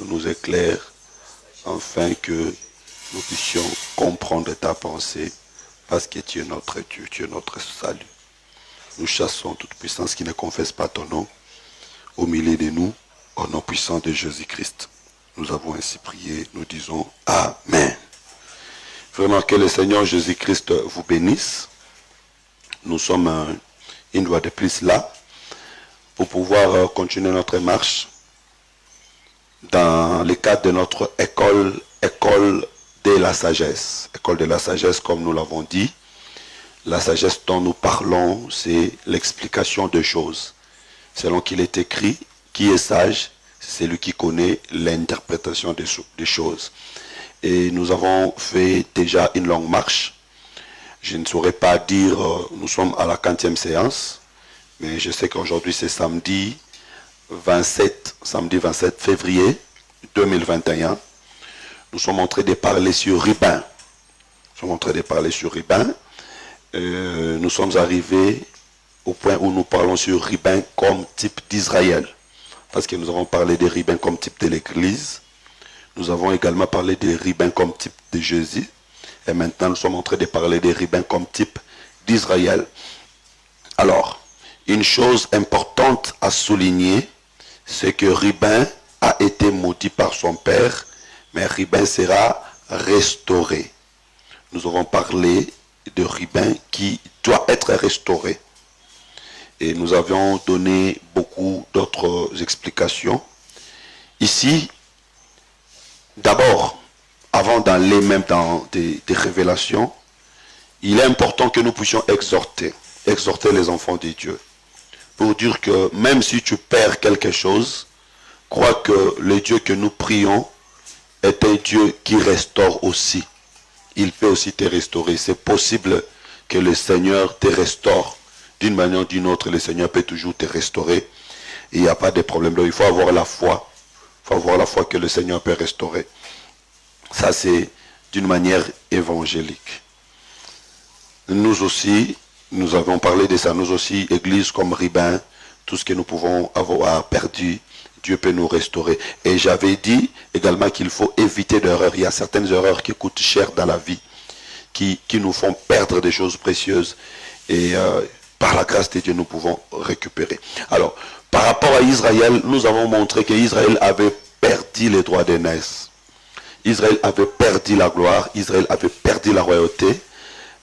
nous éclaire afin que nous puissions comprendre ta pensée parce que tu es notre Dieu, tu es notre salut. Nous chassons toute puissance qui ne confesse pas ton nom au milieu de nous, au nom puissant de Jésus-Christ. Nous avons ainsi prié, nous disons Amen. Vraiment que le Seigneur Jésus-Christ vous bénisse. Nous sommes une fois de plus là pour pouvoir continuer notre marche dans le cadre de notre école de la sagesse. École de la sagesse, comme nous l'avons dit. La sagesse dont nous parlons, c'est l'explication de choses. Selon qu'il est écrit, qui est sage, c'est celui qui connaît l'interprétation des choses. Et nous avons fait déjà une longue marche. Je ne saurais pas dire, nous sommes à la 40e séance, mais je sais qu'aujourd'hui c'est samedi 27 février 2021. Nous sommes en train de parler sur Ribin. Nous sommes arrivés au point où nous parlons sur Ribin comme type d'Israël. Parce que nous avons parlé des Ribins comme type de l'Église. Nous avons également parlé des Ribins comme type de Jésus. Et maintenant, nous sommes en train de parler des Ribins comme type d'Israël. Alors, une chose importante à souligner, c'est que Ribin a été maudit par son père, mais Ribin sera restauré. Nous avons parlé de Ribin qui doit être restauré. Et nous avions donné beaucoup d'autres explications. Ici, d'abord, avant d'aller même dans des révélations, il est important que nous puissions exhorter les enfants de Dieu. Pour dire que même si tu perds quelque chose, crois que le Dieu que nous prions est un Dieu qui restaure aussi. Il peut aussi te restaurer. C'est possible que le Seigneur te restaure. D'une manière ou d'une autre, le Seigneur peut toujours te restaurer. Il n'y a pas de problème. Donc, il faut avoir la foi. Il faut avoir la foi que le Seigneur peut restaurer. Ça, c'est d'une manière évangélique. Nous aussi, nous avons parlé de ça. Nous aussi, Église comme Ribin, tout ce que nous pouvons avoir perdu, Dieu peut nous restaurer. Et j'avais dit également qu'il faut éviter d'erreurs. Il y a certaines erreurs qui coûtent cher dans la vie, qui nous font perdre des choses précieuses. Et par la grâce de Dieu, nous pouvons récupérer. Alors, par rapport à Israël, nous avons montré qu'Israël avait perdu les droits d'aînesse. Israël avait perdu la gloire, Israël avait perdu la royauté,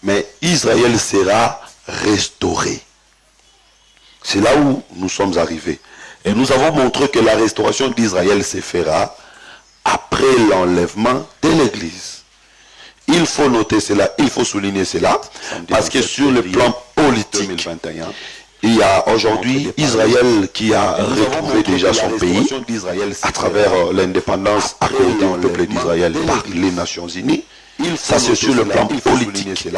mais Israël sera restauré. C'est là où nous sommes arrivés. Et nous avons montré que la restauration d'Israël se fera après l'enlèvement de l'Église. Il faut noter cela, il faut souligner cela, parce que sur le plan politique, 2021, il y a aujourd'hui Israël qui a retrouvé déjà son pays à travers l'indépendance accordée au peuple d'Israël par les Nations Unies. Ça c'est sur le plan politique.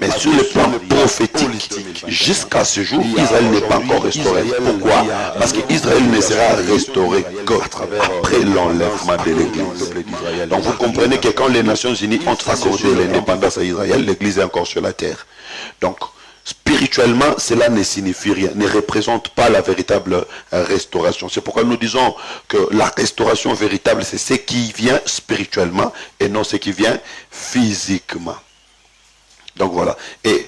Mais sur le plan prophétique, jusqu'à ce jour, Israël n'est pas encore restauré. Pourquoi? Parce qu'Israël ne sera restauré qu'après l'enlèvement de l'Église. Donc vous comprenez que quand les Nations Unies ont accordé l'indépendance à Israël, l'Église est encore sur la terre. Donc, spirituellement, cela ne signifie rien, ne représente pas la véritable restauration. C'est pourquoi nous disons que la restauration véritable, c'est ce qui vient spirituellement et non ce qui vient physiquement. Donc voilà. Et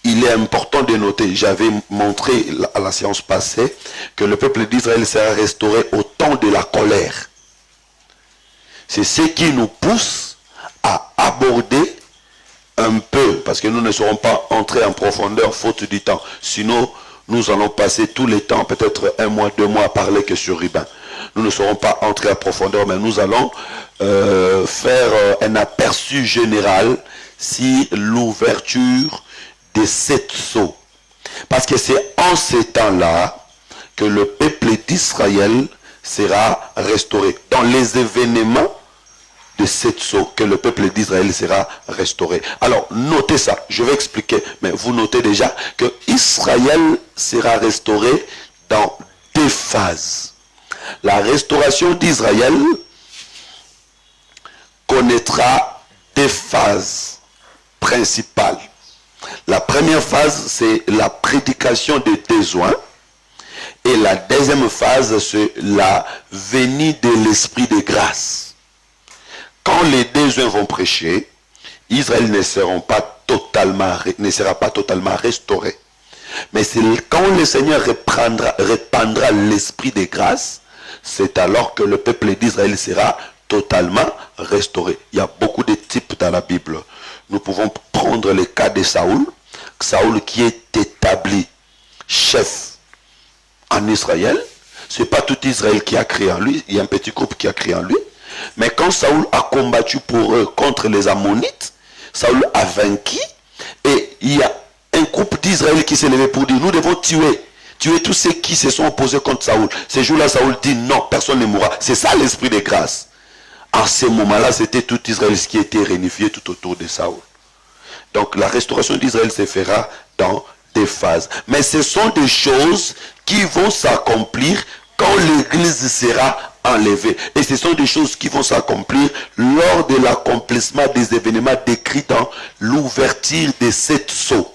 il est important de noter, j'avais montré à la séance passée, que le peuple d'Israël sera restauré au temps de la colère. C'est ce qui nous pousse à aborder un peu, parce que nous ne serons pas entrés en profondeur faute du temps. Sinon, nous allons passer tout le temps, peut-être 1 mois, 2 mois à parler que sur Ribin. Nous ne serons pas entrés en profondeur, mais nous allons faire un aperçu général sur l'ouverture des 7 sceaux. Parce que c'est en ces temps-là que le peuple d'Israël sera restauré. Dans les événements de 7 sceaux que le peuple d'Israël sera restauré. Alors, notez ça, je vais expliquer, mais vous notez déjà que Israël sera restauré dans 2 phases. La restauration d'Israël connaîtra 2 phases principales. La première phase, c'est la prédication des besoins. Et la deuxième phase, c'est la venue de l'esprit de grâce. Quand les deux vont prêcher, Israël ne sera pas totalement restauré. Mais c'est quand le Seigneur répandra l'esprit de grâce, c'est alors que le peuple d'Israël sera totalement restauré. Il y a beaucoup de types dans la Bible. Nous pouvons prendre le cas de Saoul. Saoul qui est établi chef en Israël. Ce n'est pas tout Israël qui a créé en lui. Il y a un petit groupe qui a créé en lui. Mais quand Saoul a combattu pour eux contre les Ammonites, Saoul a vaincu. Et il y a un groupe d'Israël qui s'est levé pour dire, nous devons tuer tous ceux qui se sont opposés contre Saoul. Ces jours-là, Saoul dit, non, personne ne mourra. C'est ça l'esprit de grâce. En ce moment-là, c'était tout Israël qui était réunifié tout autour de Saoul. Donc la restauration d'Israël se fera dans des phases. Mais ce sont des choses qui vont s'accomplir quand l'Église sera enlevée. Et ce sont des choses qui vont s'accomplir lors de l'accomplissement des événements décrits dans l'ouverture des 7 sceaux.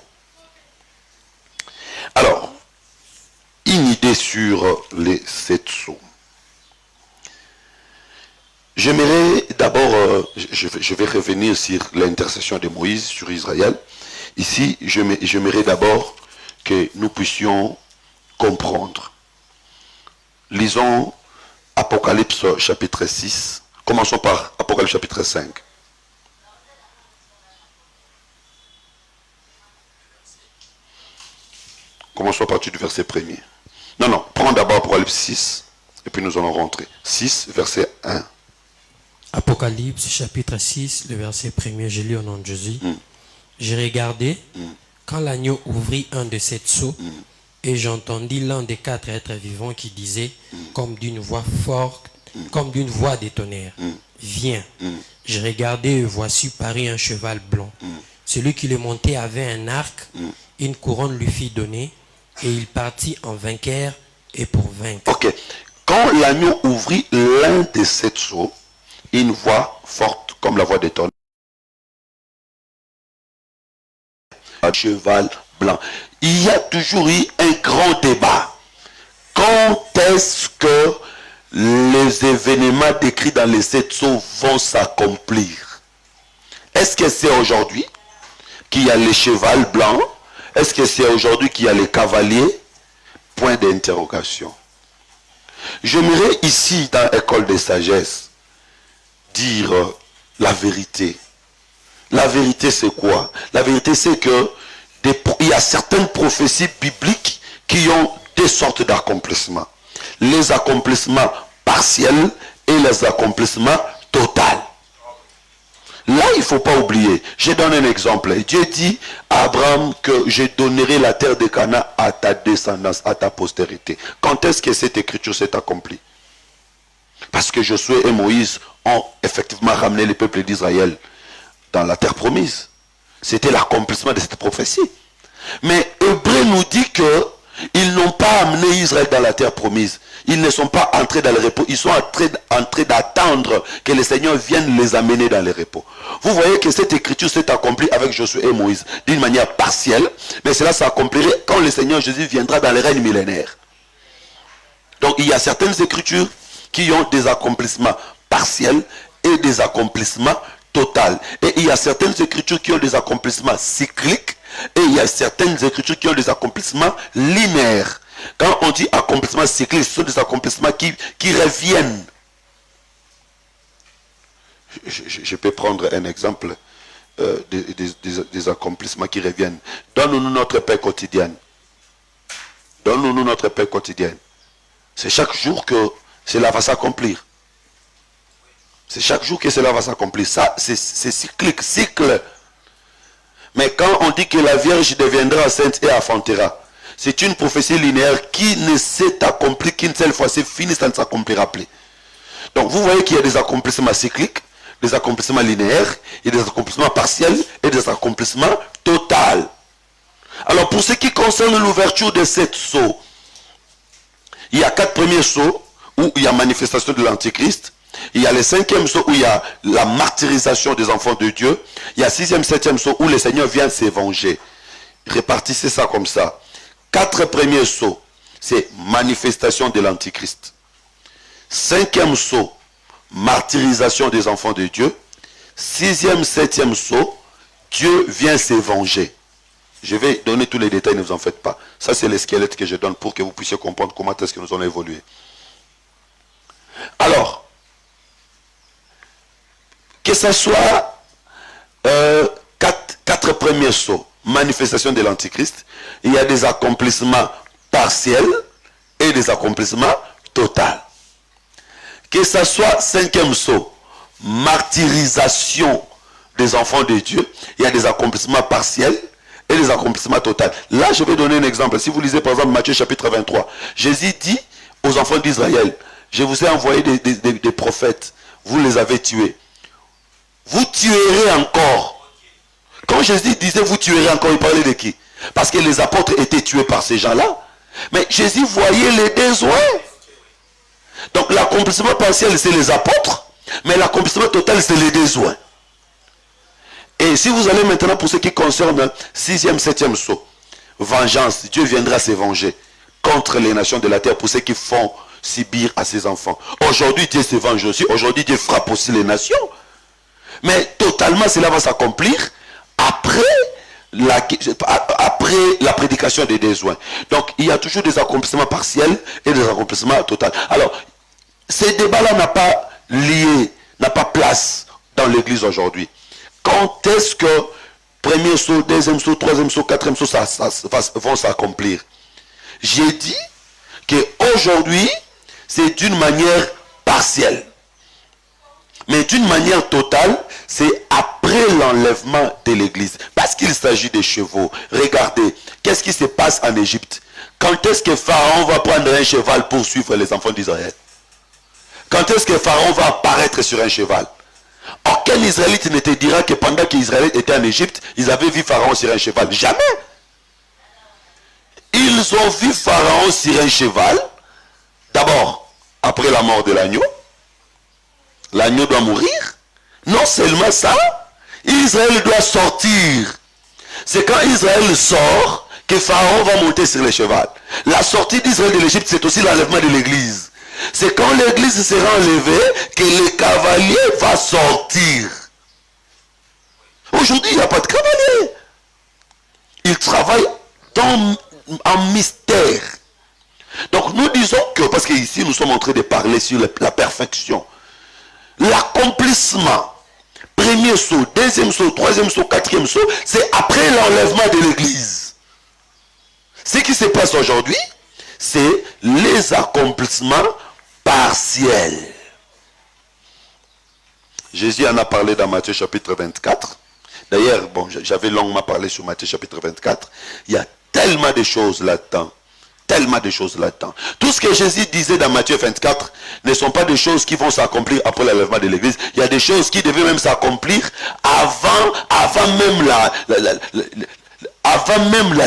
Alors, une idée sur les 7 sceaux. J'aimerais d'abord, je vais revenir sur l'intercession de Moïse sur Israël. Ici, j'aimerais d'abord que nous puissions comprendre. Lisons Apocalypse chapitre 6. Commençons par Apocalypse chapitre 5. Commençons à partir du verset 1er. Non, prends d'abord Apocalypse 6, et puis nous allons rentrer. 6, verset 1. Apocalypse chapitre 6, le verset 1er, je lis au nom de Jésus. J'ai regardé quand l'agneau ouvrit un de ces sceaux et j'entendis l'un des 4 êtres vivants qui disait comme d'une voix forte, comme d'une voix de tonnerre, viens. J'ai regardé et voici parut un cheval blanc. Celui qui le montait avait un arc, une couronne lui fit donner et il partit en vainqueur et pour vaincre. Ok. Quand l'agneau ouvrit l'un de ces sceaux, une voix forte comme la voix des tonnerres. Un cheval blanc. Il y a toujours eu un grand débat. Quand est-ce que les événements décrits dans les 7 sceaux vont s'accomplir? Est-ce que c'est aujourd'hui qu'il y a les chevals blancs? Est-ce que c'est aujourd'hui qu'il y a les cavaliers? Point d'interrogation. J'aimerais ici, dans l'école de sagesse, dire la vérité. La vérité c'est quoi? La vérité c'est que il y a certaines prophéties bibliques qui ont deux sortes d'accomplissements. Les accomplissements partiels et les accomplissements totaux. Là, il ne faut pas oublier. Je donne un exemple. Dieu dit à Abraham que je donnerai la terre de Canaan à ta descendance, à ta postérité. Quand est-ce que cette écriture s'est accomplie? Parce que Josué et Moïse ont effectivement ramené le peuple d'Israël dans la terre promise. C'était l'accomplissement de cette prophétie. Mais Hébreu nous dit que ils n'ont pas amené Israël dans la terre promise. Ils ne sont pas entrés dans le repos. Ils sont en train d'attendre que le Seigneur vienne les amener dans le repos. Vous voyez que cette écriture s'est accomplie avec Josué et Moïse d'une manière partielle. Mais cela s'accomplirait quand le Seigneur Jésus viendra dans le règne millénaire. Donc il y a certaines écritures qui ont des accomplissements partiels et des accomplissements totaux. Et il y a certaines écritures qui ont des accomplissements cycliques et il y a certaines écritures qui ont des accomplissements linéaires. Quand on dit accomplissements cycliques, ce sont des accomplissements qui reviennent. Je peux prendre un exemple des accomplissements qui reviennent. Donne-nous notre paix quotidienne. Donne-nous notre paix quotidienne. C'est chaque jour que cela va s'accomplir. C'est chaque jour que cela va s'accomplir. Ça, c'est cyclique, cycle. Mais quand on dit que la Vierge deviendra enceinte et enfantera, c'est une prophétie linéaire qui ne s'est accomplie qu'une seule fois. C'est fini, ça ne s'accomplira plus. Donc vous voyez qu'il y a des accomplissements cycliques, des accomplissements linéaires, et des accomplissements partiels et des accomplissements totaux. Alors pour ce qui concerne l'ouverture de cette sceaux, il y a 4 premiers sceaux où il y a manifestation de l'Antichrist. Il y a le 5e sceau où il y a la martyrisation des enfants de Dieu. Il y a 6e, 7e sceau où le Seigneur vient se venger. Répartissez ça comme ça. 4 premiers sceaux. c'est manifestation de l'Antichrist. Cinquième sceau, martyrisation des enfants de Dieu. Sixième, septième sceau, Dieu vient se venger. Je vais donner tous les détails, ne vous en faites pas. Ça, c'est le squelette que je donne pour que vous puissiez comprendre comment est-ce que nous allons évoluer. Alors, que ce soit quatre premiers sceaux, manifestation de l'Antichrist, il y a des accomplissements partiels et des accomplissements totaux. Que ce soit cinquième sceau, martyrisation des enfants de Dieu, il y a des accomplissements partiels et des accomplissements totaux. Là, je vais donner un exemple. Si vous lisez par exemple Matthieu chapitre 23, Jésus dit aux enfants d'Israël, je vous ai envoyé des prophètes, vous les avez tués. Vous tuerez encore. Quand Jésus disait vous tuerez encore, il parlait de qui? Parce que les apôtres étaient tués par ces gens-là. Mais Jésus voyait les besoins. Donc l'accomplissement partiel, c'est les apôtres, mais l'accomplissement total, c'est les besoins. Et si vous allez maintenant pour ce qui concerne sixième, septième sceau, vengeance, Dieu viendra se venger contre les nations de la terre pour ceux qui font subir à ses enfants. Aujourd'hui, Dieu se venge aussi. Aujourd'hui, Dieu frappe aussi les nations. Mais totalement, cela va s'accomplir après la prédication des besoins. Donc, il y a toujours des accomplissements partiels et des accomplissements totaux. Alors, ces débats-là n'a pas place dans l'église aujourd'hui. Quand est-ce que premier saut, deuxième saut, troisième saut, quatrième saut vont s'accomplir? J'ai dit qu'aujourd'hui, c'est d'une manière partielle. Mais d'une manière totale, c'est après l'enlèvement de l'église. Parce qu'il s'agit des chevaux. Regardez, qu'est-ce qui se passe en Égypte? Quand est-ce que Pharaon va prendre un cheval pour suivre les enfants d'Israël? Quand est-ce que Pharaon va apparaître sur un cheval? Aucun Israélite ne te dira que pendant qu'Israël était en Égypte, ils avaient vu Pharaon sur un cheval. Jamais. Ils ont vu Pharaon sur un cheval. D'abord, après la mort de l'agneau. L'agneau doit mourir. Non seulement ça, Israël doit sortir. C'est quand Israël sort que Pharaon va monter sur le cheval. La sortie d'Israël de l'Égypte, c'est aussi l'enlèvement de l'église. C'est quand l'église sera enlevée que le cavalier va sortir. Aujourd'hui, il n'y a pas de cavalier. Il travaille en mystère. Donc nous disons que, parce qu'ici nous sommes en train de parler sur la perfection, l'accomplissement, premier saut, deuxième saut, troisième saut, quatrième saut, c'est après l'enlèvement de l'église. Ce qui se passe aujourd'hui, c'est les accomplissements partiels. Jésus en a parlé dans Matthieu chapitre 24. D'ailleurs, bon, j'avais longuement parlé sur Matthieu chapitre 24. Il y a tellement de choses là-dedans. Tellement de choses là-dedans. Tout ce que Jésus disait dans Matthieu 24 ne sont pas des choses qui vont s'accomplir après l'enlèvement de l'église. Il y a des choses qui devaient même s'accomplir avant même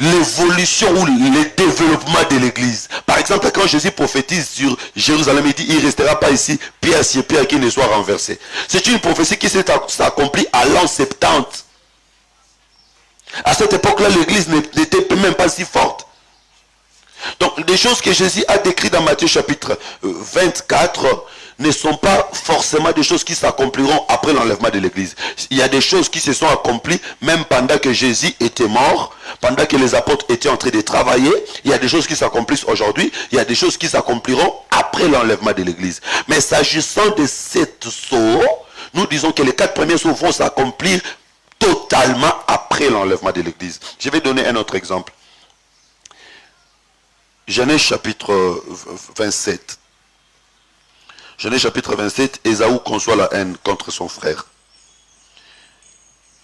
l'évolution ou le développement de l'église. Par exemple, quand Jésus prophétise sur Jérusalem, il dit, il ne restera pas ici, pierre sur pierre qui ne soit renversé. C'est une prophétie qui s'est accomplie à l'an 70. À cette époque-là, l'église n'était même pas si forte. Donc, les choses que Jésus a décrites dans Matthieu chapitre 24 ne sont pas forcément des choses qui s'accompliront après l'enlèvement de l'église. Il y a des choses qui se sont accomplies même pendant que Jésus était mort, pendant que les apôtres étaient en train de travailler. Il y a des choses qui s'accomplissent aujourd'hui, il y a des choses qui s'accompliront après l'enlèvement de l'église. Mais s'agissant de cette sceau, nous disons que les 4 premiers sceaux vont s'accomplir totalement après l'enlèvement de l'église. Je vais donner un autre exemple. Genèse chapitre 27. Genèse chapitre 27, Ésaü conçoit la haine contre son frère.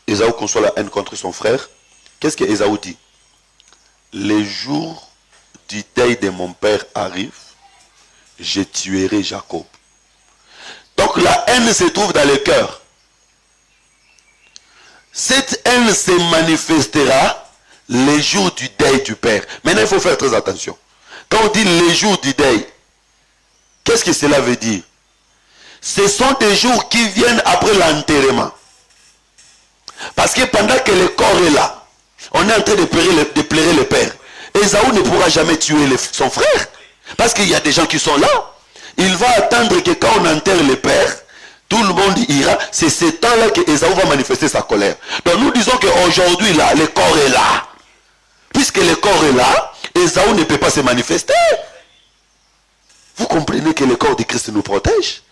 Ésaü conçoit la haine contre son frère. Qu'est-ce que Ésaü dit? Les jours du deuil de mon père arrivent, je tuerai Jacob. Donc la haine se trouve dans le cœur. Cette haine se manifestera les jours du deuil du père. Maintenant, il faut faire très attention. Quand on dit les jours du deuil, qu'est-ce que cela veut dire? Ce sont des jours qui viennent après l'enterrement. Parce que pendant que le corps est là, On est en train de plairer le père. Ésaü ne pourra jamais tuer son frère. Parce qu'il y a des gens qui sont là. Il va attendre que quand on enterre le père, tout le monde ira. C'est ce temps-là que Ésaü va manifester sa colère. Donc nous disons qu'aujourd'hui, là, le corps est là. Puisque le corps est là, Ésaü ne peut pas se manifester. Vous comprenez que le corps de Christ nous protège.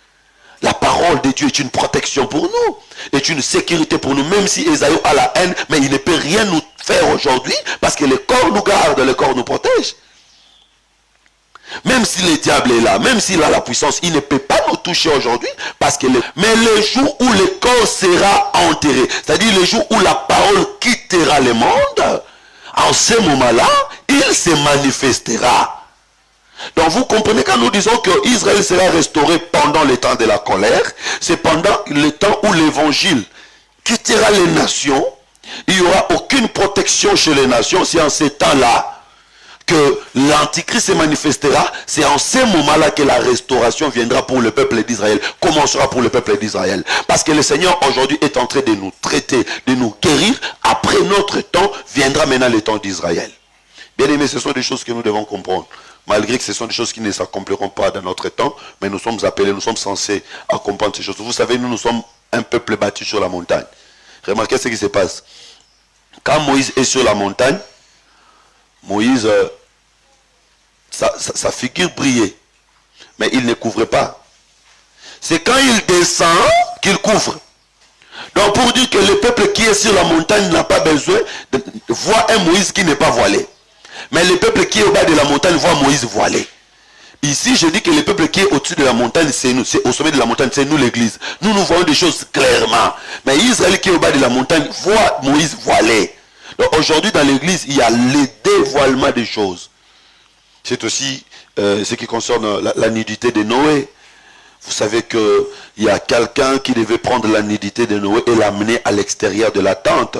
La parole de Dieu est une protection pour nous, est une sécurité pour nous, même si Ésaü a la haine, mais il ne peut rien nous faire aujourd'hui, parce que le corps nous garde, le corps nous protège. Même si le diable est là, même s'il a la puissance, il ne peut pas nous toucher aujourd'hui, parce que mais le jour où le corps sera enterré, c'est-à-dire le jour où la parole quittera le monde, en ce moment-là, il se manifestera. Donc vous comprenez, quand nous disons que Israël sera restauré pendant le temps de la colère, c'est pendant le temps où l'évangile quittera les nations, il n'y aura aucune protection chez les nations. C'est en ces temps-là que l'Antichrist se manifestera. C'est en ce moment-là que la restauration viendra pour le peuple d'Israël, commencera pour le peuple d'Israël. Parce que le Seigneur aujourd'hui est en train de nous traiter, de nous guérir. Après notre temps, viendra maintenant le temps d'Israël. Bien aimés, ce sont des choses que nous devons comprendre. Malgré que ce sont des choses qui ne s'accompliront pas dans notre temps, mais nous sommes appelés, nous sommes censés à comprendre ces choses. Vous savez, nous sommes un peuple bâti sur la montagne. Remarquez ce qui se passe. Quand Moïse est sur la montagne, Moïse, sa figure brillait, mais il ne couvrait pas. C'est quand il descend qu'il couvre. Donc pour dire que le peuple qui est sur la montagne n'a pas besoin de voir un Moïse qui n'est pas voilé. Mais le peuple qui est au bas de la montagne voit Moïse voilé. Ici, je dis que le peuple qui est au-dessus de la montagne, c'est nous. C'est au sommet de la montagne, c'est nous l'église. Nous voyons des choses clairement. Mais Israël qui est au bas de la montagne voit Moïse voilé. Donc aujourd'hui, dans l'église, il y a le dévoilement des choses. C'est aussi ce qui concerne la nudité de Noé. Vous savez qu'il y a quelqu'un qui devait prendre la nudité de Noé et l'amener à l'extérieur de la tente.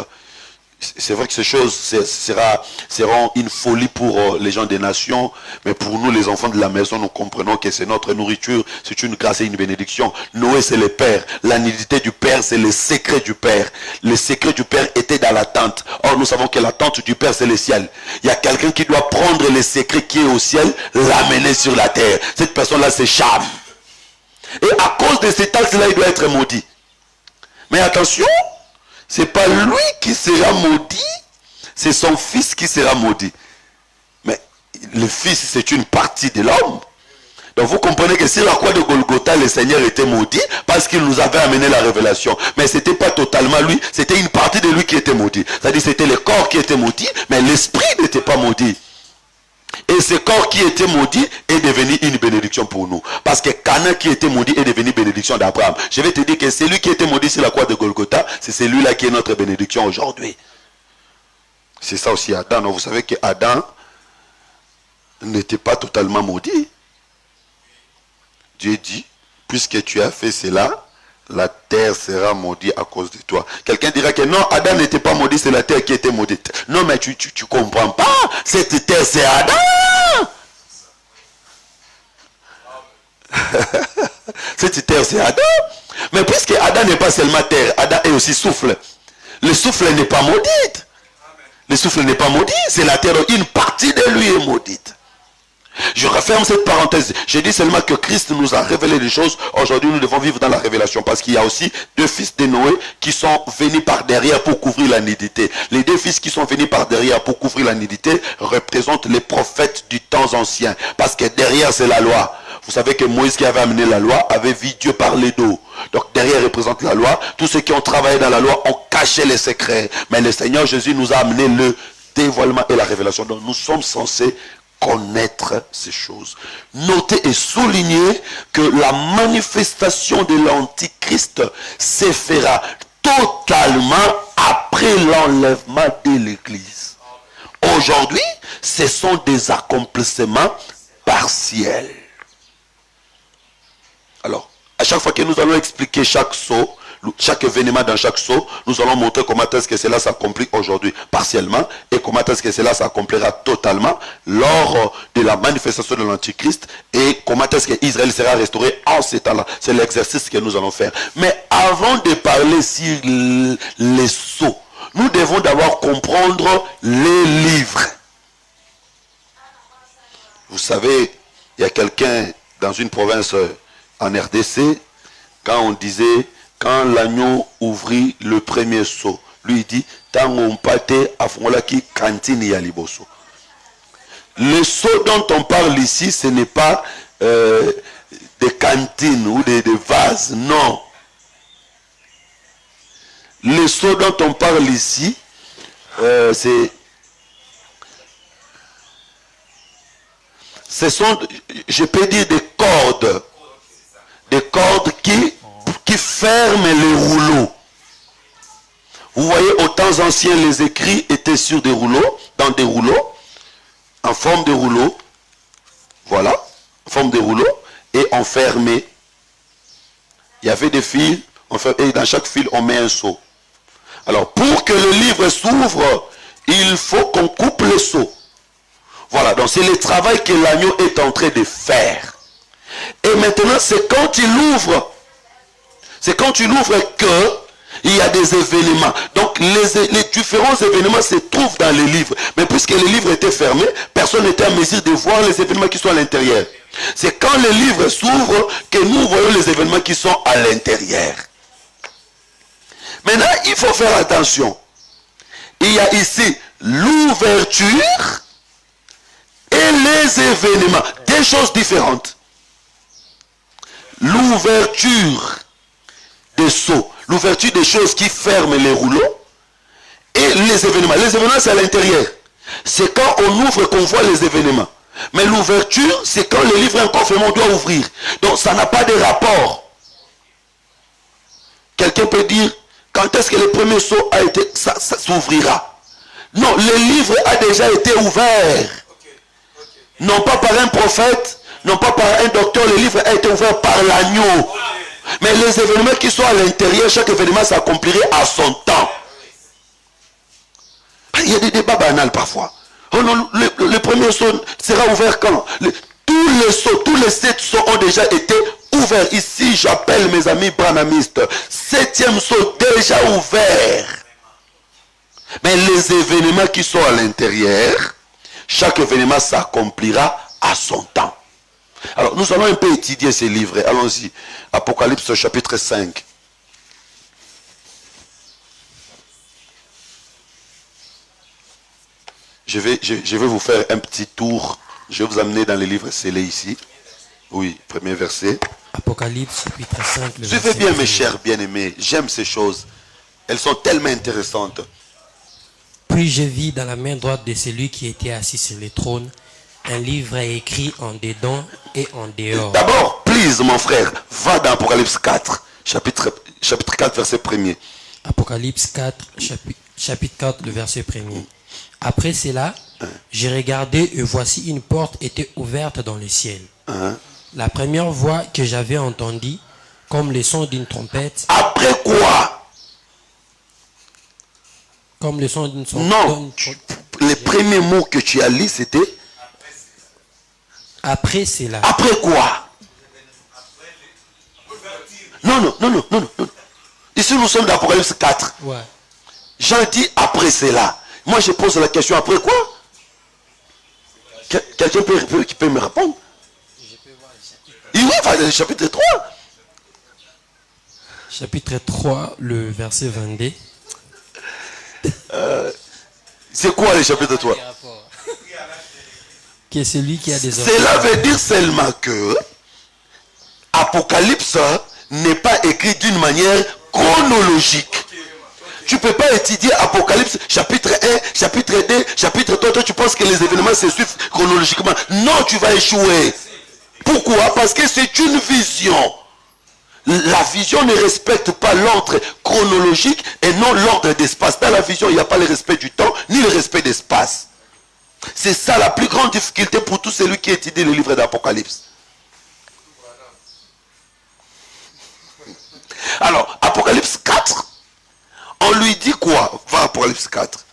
C'est vrai que ces choses seront une folie pour les gens des nations, mais pour nous les enfants de la maison, nous comprenons que c'est notre nourriture, c'est une grâce et une bénédiction. Noé c'est le Père, la nudité du Père c'est le secret du Père. Le secret du Père était dans la tente. Or nous savons que la tente du Père c'est le ciel. Il y a quelqu'un qui doit prendre le secret qui est au ciel, l'amener sur la terre. Cette personne-là c'est Cham. Et à cause de cet acte-là, il doit être maudit. Mais attention, c'est pas lui qui sera maudit, c'est son fils qui sera maudit. Mais le fils, c'est une partie de l'homme. Donc vous comprenez que sur la croix de Golgotha, le Seigneur était maudit parce qu'il nous avait amené la révélation. Mais ce n'était pas totalement lui, c'était une partie de lui qui était maudit. C'est-à-dire c'était le corps qui était maudit, mais l'esprit n'était pas maudit. Et ce corps qui était maudit est devenu une bénédiction pour nous. Parce que Canaan qui était maudit est devenu bénédiction d'Abraham. Je vais te dire que celui qui était maudit sur la croix de Golgotha, c'est celui-là qui est notre bénédiction aujourd'hui. C'est ça aussi Adam. Donc vous savez que Adam n'était pas totalement maudit. Dieu dit, puisque tu as fait cela, la terre sera maudite à cause de toi. Quelqu'un dira que non, Adam n'était pas maudit, c'est la terre qui était maudite. Non, mais tu comprends pas. Cette terre, c'est Adam. Cette terre, c'est Adam. Mais puisque Adam n'est pas seulement terre, Adam est aussi souffle. Le souffle n'est pas maudit. Le souffle n'est pas maudit, c'est la terre. Une partie de lui est maudite. Je referme cette parenthèse. Je dis seulement que Christ nous a révélé des choses. Aujourd'hui, nous devons vivre dans la révélation. Parce qu'il y a aussi deux fils de Noé qui sont venus par derrière pour couvrir la nudité. Les deux fils qui sont venus par derrière pour couvrir la nudité représentent les prophètes du temps ancien. Parce que derrière, c'est la loi. Vous savez que Moïse qui avait amené la loi avait vu Dieu parler d'eau. Donc derrière représente la loi. Tous ceux qui ont travaillé dans la loi ont caché les secrets. Mais le Seigneur Jésus nous a amené le dévoilement et la révélation. Donc nous sommes censés connaître ces choses. Notez et soulignez que la manifestation de l'Antichrist se fera totalement après l'enlèvement de l'Église. Aujourd'hui, ce sont des accomplissements partiels. Alors, à chaque fois que nous allons expliquer chaque saut, chaque événement dans chaque saut, nous allons montrer comment est-ce que cela s'accomplit aujourd'hui partiellement et comment est-ce que cela s'accomplira totalement lors de la manifestation de l'Antichrist et comment est-ce que Israël sera restauré en ces temps-là. C'est l'exercice que nous allons faire. Mais avant de parler sur les sauts, Nous devons d'abord comprendre les livres. Vous savez, il y a quelqu'un dans une province en RDC, quand on disait, quand l'agneau ouvrit le premier seau, lui il dit, tant on pâtait à Fongolaki cantine yaliboso. Le seau dont on parle ici, ce n'est pas des cantines ou des vases, non. Le seau dont on parle ici, ce sont, je peux dire, des cordes qui ferment les rouleaux. Vous voyez, au temps ancien, les écrits étaient sur des rouleaux, dans des rouleaux, en forme de rouleau, voilà, en forme de rouleau, et enfermé. Il y avait des fils, et dans chaque fil, on met un seau. Alors, pour que le livre s'ouvre, il faut qu'on coupe le seau. Voilà, donc c'est le travail que l'agneau est en train de faire. Et maintenant, c'est quand il ouvre que il y a des événements. Donc les différents événements se trouvent dans les livres. Mais puisque les livres étaient fermés, personne n'était en mesure de voir les événements qui sont à l'intérieur. C'est quand les livres s'ouvrent que nous voyons les événements qui sont à l'intérieur. Maintenant, il faut faire attention. Il y a ici l'ouverture et les événements. Des choses différentes. L'ouverture des seaux. L'ouverture des choses qui ferment les rouleaux. Et les événements. Les événements, c'est à l'intérieur. C'est quand on ouvre qu'on voit les événements. Mais l'ouverture, c'est quand le livre est encore fermé, on doit ouvrir. Donc, ça n'a pas de rapport. Quelqu'un peut dire, quand est-ce que le premier seau a été, ça s'ouvrira. Non, le livre a déjà été ouvert. Non pas par un prophète, non pas par un docteur, le livre a été ouvert par l'agneau. Mais les événements qui sont à l'intérieur, chaque événement s'accomplirait à son temps. Il y a des débats banals parfois. Oh non, le premier saut sera ouvert quand? Tous les sauts, tous les 7 sauts ont déjà été ouverts. Ici, j'appelle mes amis branamistes. 7e saut déjà ouvert. Mais les événements qui sont à l'intérieur, chaque événement s'accomplira à son temps. Alors, nous allons un peu étudier ces livres. Allons-y. Apocalypse chapitre 5. Je vais vous faire un petit tour. Je vais vous amener dans les livres scellés ici. Oui, premier verset. Apocalypse chapitre 5. Suivez bien mes chers bien-aimés. J'aime ces choses. Elles sont tellement intéressantes. Puis je vis dans la main droite de celui qui était assis sur le trône un livre écrit en dedans et en dehors. D'abord, please mon frère, va dans Apocalypse 4, chapitre 4, verset 1er. Apocalypse 4, chapitre 4, le verset 1er. Après cela, j'ai regardé et voici une porte était ouverte dans le ciel. La première voix que j'avais entendue, comme le son d'une trompette. Après quoi? Comme le son d'une trompette. Non, les premiers mots que tu as lus, c'était après cela. Après quoi? Non. Ici, nous sommes dans Apocalypse 4. Ouais. Jean dit après cela. Moi, je pose la question, après quoi? Quelqu'un peut me répondre? Il va dans le chapitre 3. Chapitre 3, le verset 22. C'est quoi le chapitre 3? Qui est celui qui a des oreilles. Cela veut dire seulement que Apocalypse n'est pas écrit d'une manière chronologique. Tu ne peux pas étudier Apocalypse chapitre 1, chapitre 2, chapitre 3. Toi, tu penses que les événements se suivent chronologiquement. Non, tu vas échouer. Pourquoi? Parce que c'est une vision. La vision ne respecte pas l'ordre chronologique et non l'ordre d'espace. Dans la vision, il n'y a pas le respect du temps ni le respect d'espace. C'est ça la plus grande difficulté pour tout celui qui étudie le livre d'Apocalypse. Alors, Apocalypse 4, on lui dit quoi? Va Apocalypse 4.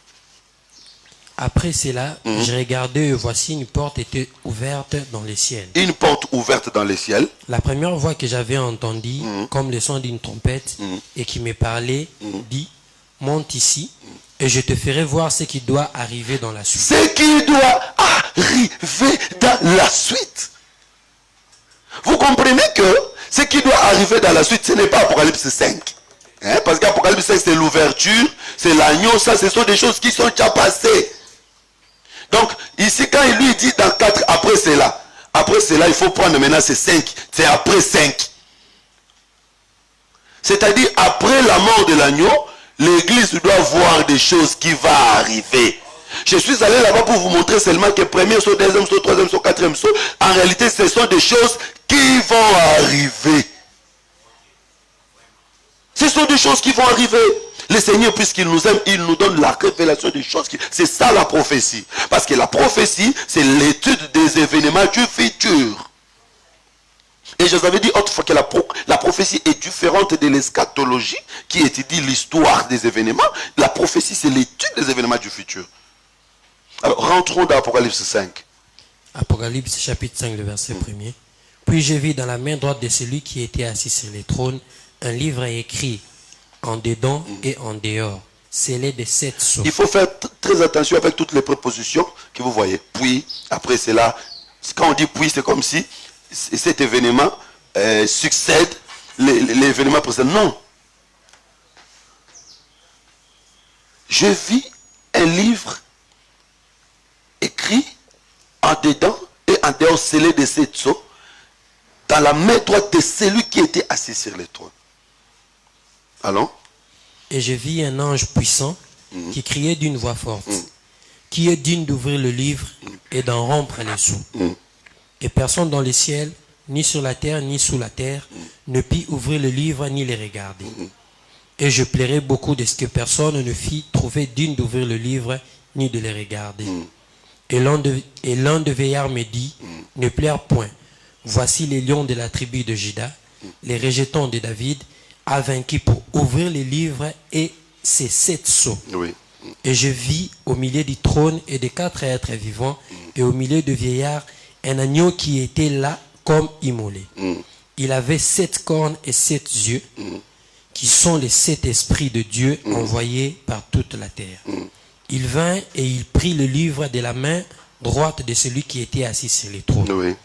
Après cela, j'ai regardé et voici une porte était ouverte dans le ciel. Une porte ouverte dans le ciel. La première voix que j'avais entendue, comme le son d'une trompette, et qui me parlait, dit, monte ici, Et je te ferai voir ce qui doit arriver dans la suite. Ce qui doit arriver dans la suite. Vous comprenez que ce qui doit arriver dans la suite, ce n'est pas Apocalypse 5. Hein? Parce qu'Apocalypse 5, c'est l'ouverture, c'est l'agneau, ça, ce sont des choses qui sont déjà passées. Donc, ici, quand il lui dit dans 4, après cela, il faut prendre maintenant ces 5. C'est après 5. C'est-à-dire, après la mort de l'agneau, l'église doit voir des choses qui vont arriver. Je suis allé là-bas pour vous montrer seulement que premier saut, deuxième saut, troisième saut, quatrième saut, en réalité, ce sont des choses qui vont arriver. Ce sont des choses qui vont arriver. Le Seigneur, puisqu'il nous aime, il nous donne la révélation des choses. C'est ça la prophétie. Parce que la prophétie, c'est l'étude des événements du futur. Et je vous avais dit autrefois que la prophétie est différente de l'eschatologie qui étudie l'histoire des événements. La prophétie, c'est l'étude des événements du futur. Alors, rentrons dans Apocalypse 5. Apocalypse chapitre 5, le verset 1er. Puis je vis dans la main droite de celui qui était assis sur le trône un livre écrit en dedans et en dehors, scellé de 7 sceaux. Il faut faire très attention avec toutes les prépositions que vous voyez. Puis, après cela, quand on dit puis, c'est comme si cet événement succède l'événement précédent. Non. Je vis un livre écrit en dedans et en dehors, scellé de 7 sceaux, dans la main droite de celui qui était assis sur le trône. Allons. Et je vis un ange puissant qui criait d'une voix forte, qui est digne d'ouvrir le livre et d'en rompre les sceaux. Et personne dans le ciel, ni sur la terre, ni sous la terre, ne put ouvrir le livre ni les regarder. Et je plairais beaucoup de ce que personne ne fit trouver digne d'ouvrir le livre ni de les regarder. Et l'un de veillards me dit, ne pleure point. Voici les lions de la tribu de Juda, les rejetons de David, a vaincu pour ouvrir les livres et ses 7 sceaux. Oui. Et je vis au milieu du trône et des 4 êtres vivants et au milieu de vieillards un agneau qui était là comme immolé. Il avait 7 cornes et 7 yeux qui sont les 7 esprits de Dieu envoyés par toute la terre. Il vint et il prit le livre de la main droite de celui qui était assis sur le trône. Oui.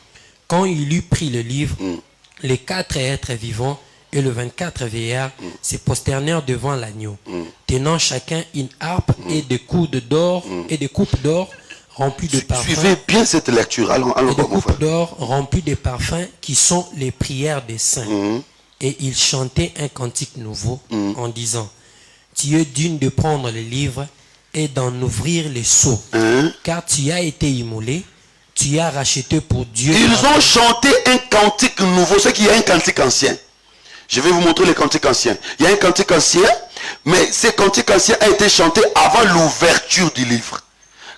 Quand il eut pris le livre, les 4 êtres vivants et le 24 vieillards se prosternèrent devant l'agneau, tenant chacun une harpe et des coupes d'or remplies de parfums. Suivez bien cette lecture. Allons, et des coupes d'or remplies de parfums qui sont les prières des saints. Et ils chantaient un cantique nouveau en disant, tu es digne de prendre le livre et d'en ouvrir les sceaux, car tu as été immolé, tu as racheté pour Dieu. Ils ont chanté un cantique nouveau, ce qui est un cantique ancien. Je vais vous montrer le cantique ancien. Il y a un cantique ancien, mais ce cantique ancien a été chanté avant l'ouverture du livre.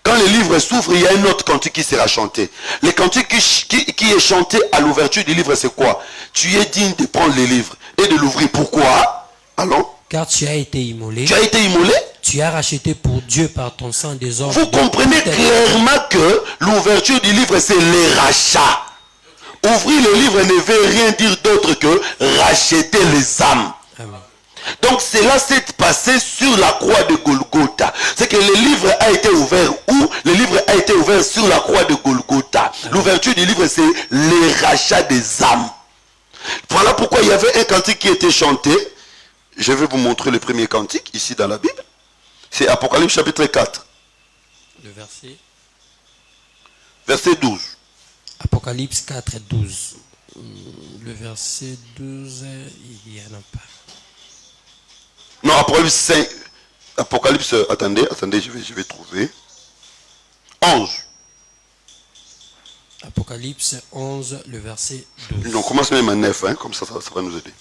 Quand le livre s'ouvre, il y a un autre cantique qui sera chanté. Le cantique qui est chanté à l'ouverture du livre, c'est quoi? Tu es digne de prendre le livre et de l'ouvrir. Pourquoi? Allons. Car tu as été immolé. Tu as été immolé? Tu as racheté pour Dieu par ton sang des hommes. Vous comprenez clairement que l'ouverture du livre, c'est le rachat. Ouvrir le livre ne veut rien dire d'autre que racheter les âmes. Amen. Donc cela s'est passé sur la croix de Golgotha. C'est que le livre a été ouvert où? Le livre a été ouvert sur la croix de Golgotha. L'ouverture du livre, c'est le rachat des âmes. Voilà pourquoi il y avait un cantique qui était chanté. Je vais vous montrer le premier cantique ici dans la Bible. C'est Apocalypse chapitre 4. Le verset. Verset 12. Apocalypse 4, 12. Le verset 12, il n'y en a pas. Non, Apocalypse 5. Apocalypse, attendez, je vais trouver. 11. Apocalypse 11, le verset 12. On commence même à 9, hein, comme ça va nous aider.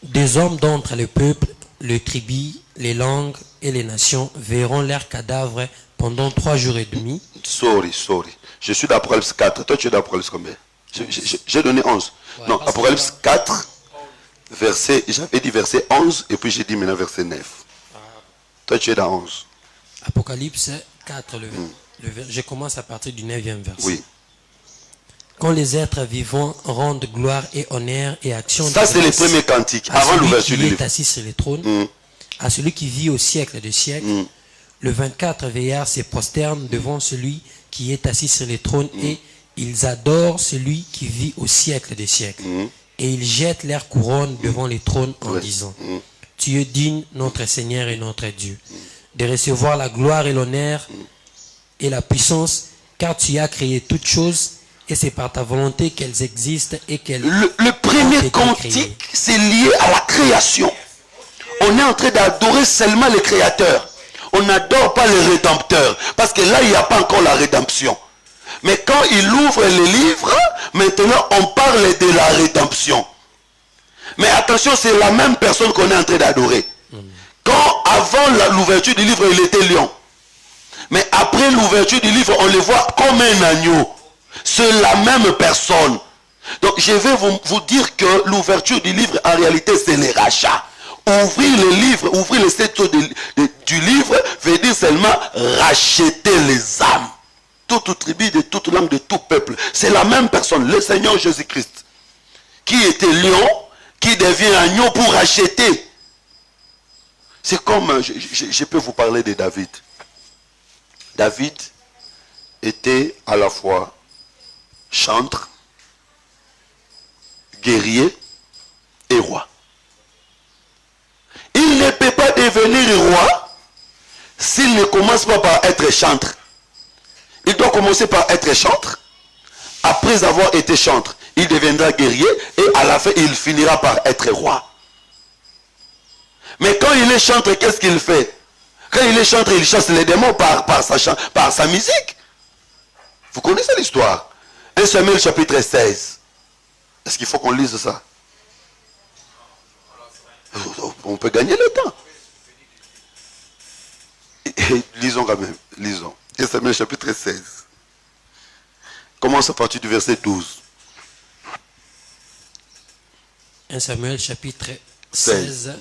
Des hommes d'entre le peuple, les tribus, les langues et les nations verront leurs cadavres pendant 3 jours et demi. Sorry. Je suis d'Apocalypse 4. Toi, tu es d'Apocalypse combien? J'ai donné 11. Ouais, non, Apocalypse 4, j'avais dit verset 11, et puis j'ai dit maintenant verset 9. Toi, tu es dans 11. Apocalypse 4, je commence à partir du 9e verset. Oui. Quand les êtres vivants rendent gloire et honneur et action. Ça, c'est le premier cantique, avant l'ouverture du livre. Qui est assis sur le trône, à celui qui vit au siècle des siècles. Le 24 vieillards se prosternent devant celui qui est assis sur le trône et ils adorent celui qui vit au siècle des siècles. Et ils jettent leur couronne devant le trône en disant, tu es digne, notre Seigneur et notre Dieu, de recevoir la gloire et l'honneur et la puissance, car tu as créé toutes choses et c'est par ta volonté qu'elles existent et qu'elles Le premier cantique, c'est lié à la création. On est en train d'adorer seulement le Créateur. On n'adore pas le Rédempteur. Parce que là, il n'y a pas encore la rédemption. Mais quand il ouvre le livre, maintenant, on parle de la rédemption. Mais attention, c'est la même personne qu'on est en train d'adorer. Quand, avant l'ouverture du livre, il était lion. Mais après l'ouverture du livre, on le voit comme un agneau. C'est la même personne. Donc, je vais vous dire que l'ouverture du livre, en réalité, c'est le rachat. Ouvrir le livre, ouvrir les sept eaux du livre, veut dire seulement racheter les âmes. Toute tribu, de toute langue, de tout peuple. C'est la même personne, le Seigneur Jésus-Christ, qui était lion, qui devient agneau pour racheter. C'est comme, je peux vous parler de David. David était à la fois chantre, guerrier et roi. Il ne peut pas devenir roi s'il ne commence pas par être chantre. Il doit commencer par être chantre. Après avoir été chantre, il deviendra guerrier et à la fin, il finira par être roi. Mais quand il est chantre, qu'est-ce qu'il fait? Quand il est chantre, il chasse les démons par sa musique. Vous connaissez l'histoire. 1 Samuel chapitre 16. Est-ce qu'il faut qu'on lise ça? On peut gagner le temps. Et lisons quand même. Lisons. 1 Samuel chapitre 16. Commence à partir du verset 12. 1 Samuel chapitre 16,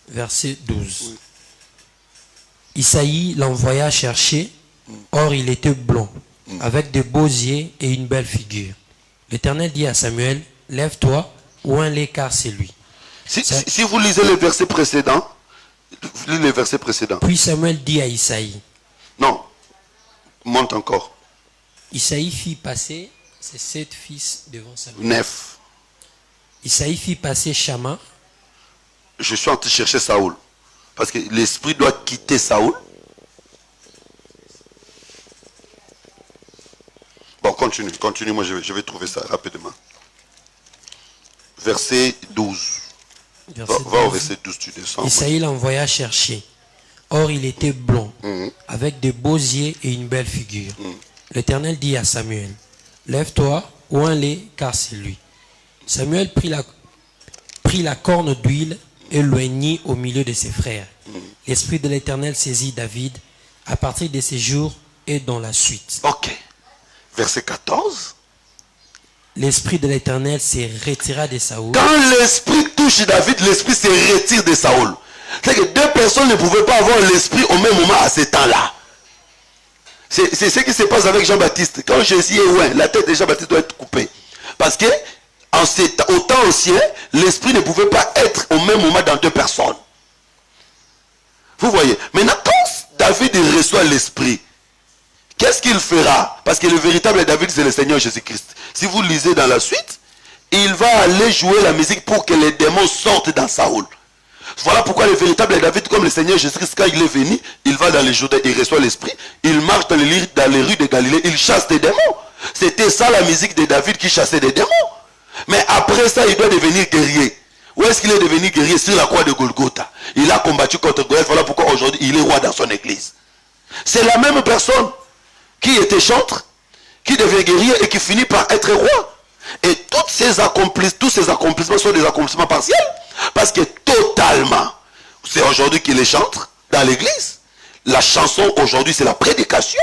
verset 12. Oui. Isaïe l'envoya chercher, or il était blond, avec de beaux yeux et une belle figure. L'Éternel dit à Samuel, lève-toi, oins-les car c'est lui. Si vous lisez le verset précédent, lisez le verset précédent. Puis Samuel dit à Isaïe. Non, monte encore. Isaïe fit passer ses 7 fils devant Samuel. 9. Isaïe fit passer Shama. Je suis en train de chercher Saoul. Parce que l'esprit doit quitter Saoul. Bon, continue, moi je vais trouver ça rapidement. Verset 12. Va au verset 12, tu descends. Isaïe l'envoya chercher. Or il était blond, avec de beaux yeux et une belle figure. L'Éternel dit à Samuel, lève-toi, oins-les, car c'est lui. Samuel prit la corne d'huile et l'oignit au milieu de ses frères. L'Esprit de l'Éternel saisit David à partir de ces jours et dans la suite. Ok. Verset 14. L'Esprit de l'Éternel se retira de Saoul. Quand l'Esprit touche David, l'Esprit se retire de Saoul. C'est que deux personnes ne pouvaient pas avoir l'Esprit au même moment à ce temps-là. C'est ce qui se passe avec Jean-Baptiste. Quand Jésus est loin, la tête de Jean-Baptiste doit être coupée. Parce que au temps ancien, l'Esprit ne pouvait pas être au même moment dans deux personnes. Vous voyez. Maintenant, quand David reçoit l'Esprit, qu'est-ce qu'il fera? Parce que le véritable David, c'est le Seigneur Jésus-Christ. Si vous lisez dans la suite, il va aller jouer la musique pour que les démons sortent dans Saoul. Voilà pourquoi le véritable David, comme le Seigneur Jésus-Christ, quand il est venu, il va dans les Jourdains, il reçoit l'Esprit, il marche dans les rues de Galilée, il chasse des démons. C'était ça la musique de David qui chassait des démons. Mais après ça, il doit devenir guerrier. Où est-ce qu'il est devenu guerrier? Sur la croix de Golgotha. Il a combattu contre Goliath. Voilà pourquoi aujourd'hui, il est roi dans son église. C'est la même personne qui était chantre, qui devient guerrier et qui finit par être roi. Et tous ces accomplissements sont des accomplissements partiels. Parce que totalement, c'est aujourd'hui qu'il est chantre dans l'église. La chanson aujourd'hui, c'est la prédication.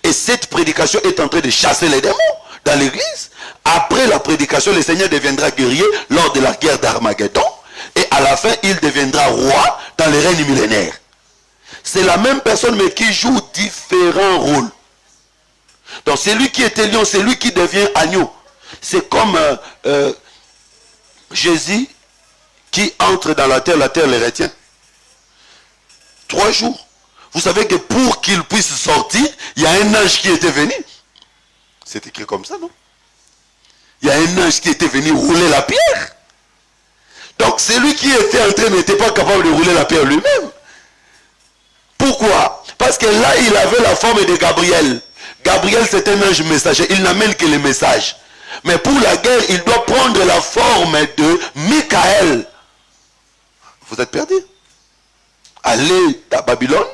Et cette prédication est en train de chasser les démons dans l'église. Après la prédication, le Seigneur deviendra guerrier lors de la guerre d'Armageddon. Et à la fin, il deviendra roi dans le règne millénaire. C'est la même personne, mais qui joue différents rôles. Donc c'est lui qui était lion, c'est lui qui devient agneau. C'est comme Jésus qui entre dans la terre le retient. 3 jours. Vous savez que pour qu'il puisse sortir, il y a un ange qui était venu. C'est écrit comme ça, non? Il y a un ange qui était venu rouler la pierre. Donc celui qui était en train n'était pas capable de rouler la pierre lui-même. Pourquoi? Parce que là, il avait la forme de Gabriel. Gabriel, c'est un ange messager. Il n'amène que les messages. Mais pour la guerre, il doit prendre la forme de Michael. Vous êtes perdus. Allez à Babylone.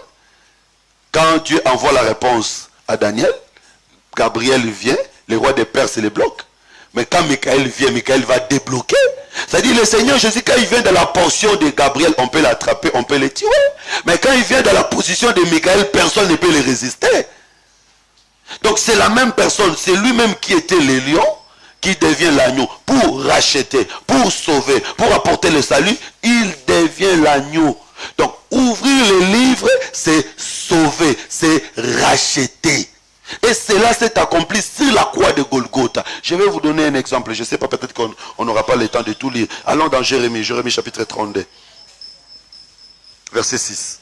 Quand Dieu envoie la réponse à Daniel, Gabriel vient, les rois des Perses les bloquent. Mais quand Michael vient, Michael va débloquer. C'est-à-dire le Seigneur Jésus, quand il vient de la portion de Gabriel, on peut l'attraper, on peut le tuer. Mais quand il vient de la position de Michael, personne ne peut le résister. Donc c'est la même personne, c'est lui-même qui était le lion, qui devient l'agneau pour racheter, pour sauver, pour apporter le salut. Il devient l'agneau. Donc ouvrir le livre, c'est sauver, c'est racheter. Et cela s'est accompli sur la croix de Golgotha. Je vais vous donner un exemple. Je ne sais pas, peut-être qu'on n'aura pas le temps de tout lire. Allons dans Jérémie, Jérémie chapitre 32. Verset 6.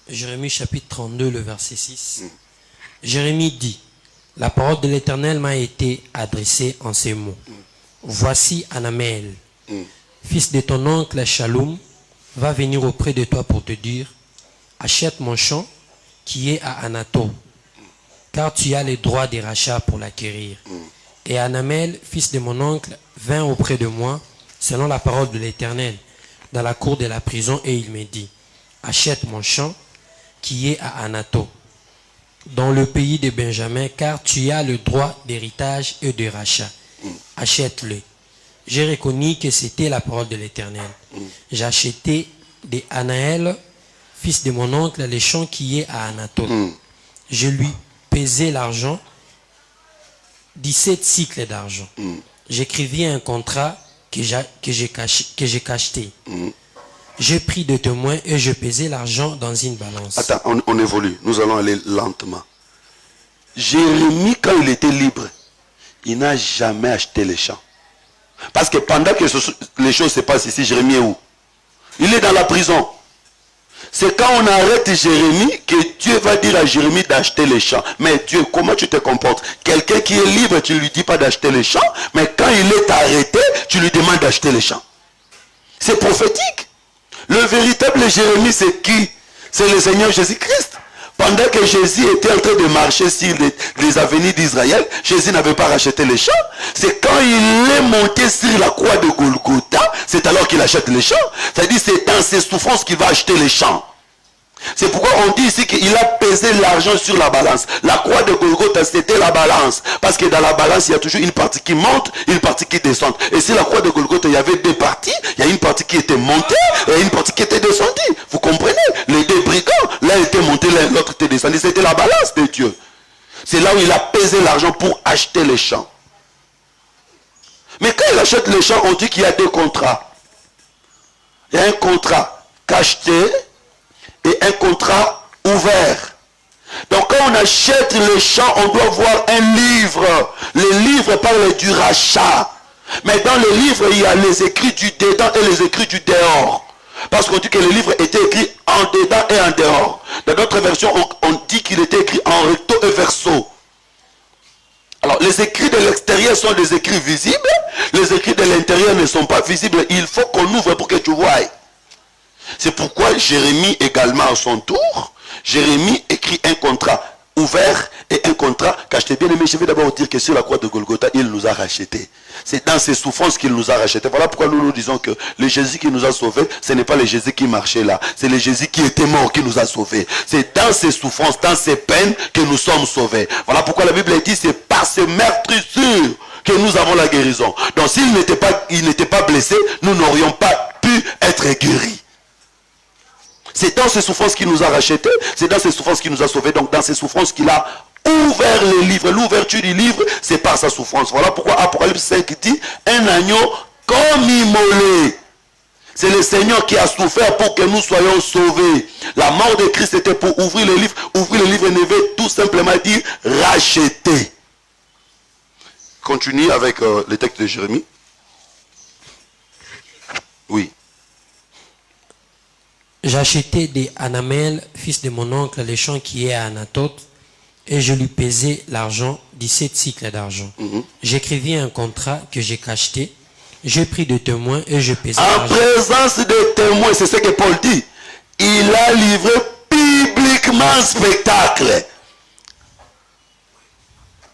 Jérémie chapitre 32, le verset 6. Jérémie dit, la parole de l'Éternel m'a été adressée en ces mots. Voici Anamel, fils de ton oncle Shalom, va venir auprès de toi pour te dire, achète mon champ qui est à Anato, car tu as les droits des rachats pour l'acquérir. Et Anamel, fils de mon oncle, vint auprès de moi, selon la parole de l'Éternel, dans la cour de la prison, et il me dit, achète mon champ qui est à Anato, dans le pays de Benjamin, car tu as le droit d'héritage et de rachat. Achète-le. J'ai reconnu que c'était la parole de l'Éternel. J'ai acheté de Anaël, fils de mon oncle, les champs qui est à Anato. Je lui pesai l'argent, 17 cycles d'argent. J'écrivis un contrat que j'ai cacheté. J'ai pris de témoins et je pesai l'argent dans une balance. Attends, on évolue. Nous allons aller lentement. Jérémie, quand il était libre, il n'a jamais acheté les champs. Parce que pendant que les choses se passent ici, Jérémie est où? Il est dans la prison. C'est quand on arrête Jérémie que Dieu va dire à Jérémie d'acheter les champs. Mais Dieu, comment tu te comportes? Quelqu'un qui est libre, tu ne lui dis pas d'acheter les champs. Mais quand il est arrêté, tu lui demandes d'acheter les champs. C'est prophétique. Le véritable Jérémie, c'est qui? C'est le Seigneur Jésus-Christ. Pendant que Jésus était en train de marcher sur les avenues d'Israël, Jésus n'avait pas racheté les champs. C'est quand il est monté sur la croix de Golgotha, c'est alors qu'il achète les champs. C'est-à-dire c'est dans ses souffrances qu'il va acheter les champs. C'est pourquoi on dit ici qu'il a pesé l'argent sur la balance. La croix de Golgotha, c'était la balance. Parce que dans la balance, il y a toujours une partie qui monte, une partie qui descend. Et sur la croix de Golgotha, il y avait deux parties. Il y a une partie qui était montée et une partie qui était descendue. Vous comprenez? Les deux brigands, l'un était monté, l'autre était descendu. C'était la balance de Dieu. C'est là où il a pesé l'argent pour acheter les champs. Mais quand il achète les champs, on dit qu'il y a deux contrats. Il y a un contrat cacheté et un contrat ouvert. Donc quand on achète les champs, on doit voir un livre. Le livre parle du rachat. Mais dans le livre, il y a les écrits du dedans et les écrits du dehors. Parce qu'on dit que le livre était écrit en dedans et en dehors. Dans d'autres versions, on dit qu'il était écrit en recto et verso. Alors, les écrits de l'extérieur sont des écrits visibles. Les écrits de l'intérieur ne sont pas visibles. Il faut qu'on ouvre pour que tu voies. C'est pourquoi Jérémie également à son tour, Jérémie écrit un contrat ouvert et un contrat cacheté. Bien aimé, je vais d'abord dire que sur la croix de Golgotha, il nous a rachetés. C'est dans ses souffrances qu'il nous a rachetés. Voilà pourquoi nous disons que le Jésus qui nous a sauvés, ce n'est pas le Jésus qui marchait là. C'est le Jésus qui était mort qui nous a sauvés. C'est dans ses souffrances, dans ses peines que nous sommes sauvés. Voilà pourquoi la Bible dit, c'est par ses meurtrissures que nous avons la guérison. Donc s'il n'était pas blessé, nous n'aurions pas pu être guéris. C'est dans ces souffrances qu'il nous a rachetés, c'est dans ces souffrances qu'il nous a sauvés, donc dans ces souffrances qu'il a ouvert les livres. L'ouverture du livre, c'est par sa souffrance. Voilà pourquoi Apocalypse 5 dit, un agneau comme immolé. C'est le Seigneur qui a souffert pour que nous soyons sauvés. La mort de Christ était pour ouvrir le livre. Ouvrir le livre ne veut tout simplement dire racheter. Continue avec le texte de Jérémie. Oui. J'achetai des Hanamel, fils de mon oncle, les champs qui est à Anathoth, et je lui pesai l'argent, 17 cycles d'argent. J'écrivis un contrat que j'ai cacheté. J'ai pris des témoins et je pesai En l'argent. présence des témoins, c'est ce que Paul dit. Il a livré publiquement un spectacle.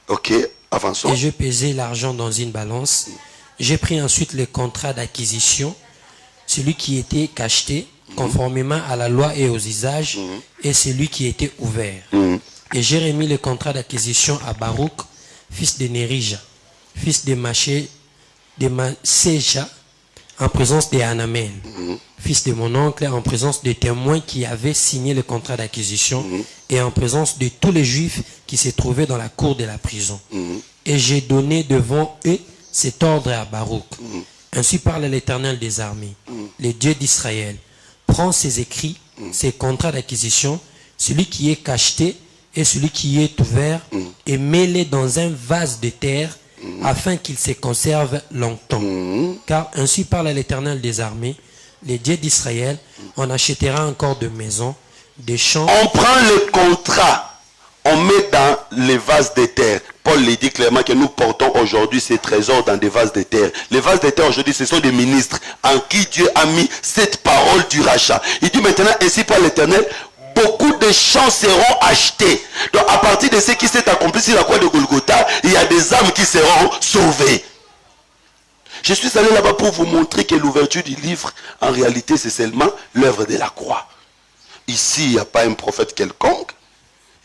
Ok, avançons. Et je pesai l'argent dans une balance. J'ai pris ensuite le contrat d'acquisition, celui qui était cacheté, conformément à la loi et aux usages, et celui qui était ouvert. Et j'ai remis le contrat d'acquisition à Baruch, fils de Nérija, fils de Maséja, en présence de Hanamel, fils de mon oncle, en présence des témoins qui avaient signé le contrat d'acquisition, et en présence de tous les Juifs qui se trouvaient dans la cour de la prison. Et j'ai donné devant eux cet ordre à Baruch. Ainsi parle l'Éternel des armées, le Dieu d'Israël. Prends ces écrits, ces contrats d'acquisition, celui qui est cacheté et celui qui est ouvert, et mets-les dans un vase de terre, afin qu'il se conserve longtemps. Car ainsi parle l'Éternel des armées, le Dieu d'Israël, on achètera encore de maisons, des champs. On prend le contrat, on met dans les vases de terre. Paul le dit clairement que nous portons aujourd'hui ces trésors dans des vases de terre. Les vases de terre aujourd'hui, ce sont des ministres en qui Dieu a mis cette parole du rachat. Il dit maintenant, ainsi par l'Éternel, beaucoup de champs seront achetés. Donc à partir de ce qui s'est accompli sur la croix de Golgotha, il y a des âmes qui seront sauvées. Je suis allé là-bas pour vous montrer que l'ouverture du livre, en réalité, c'est seulement l'œuvre de la croix. Ici, il n'y a pas un prophète quelconque.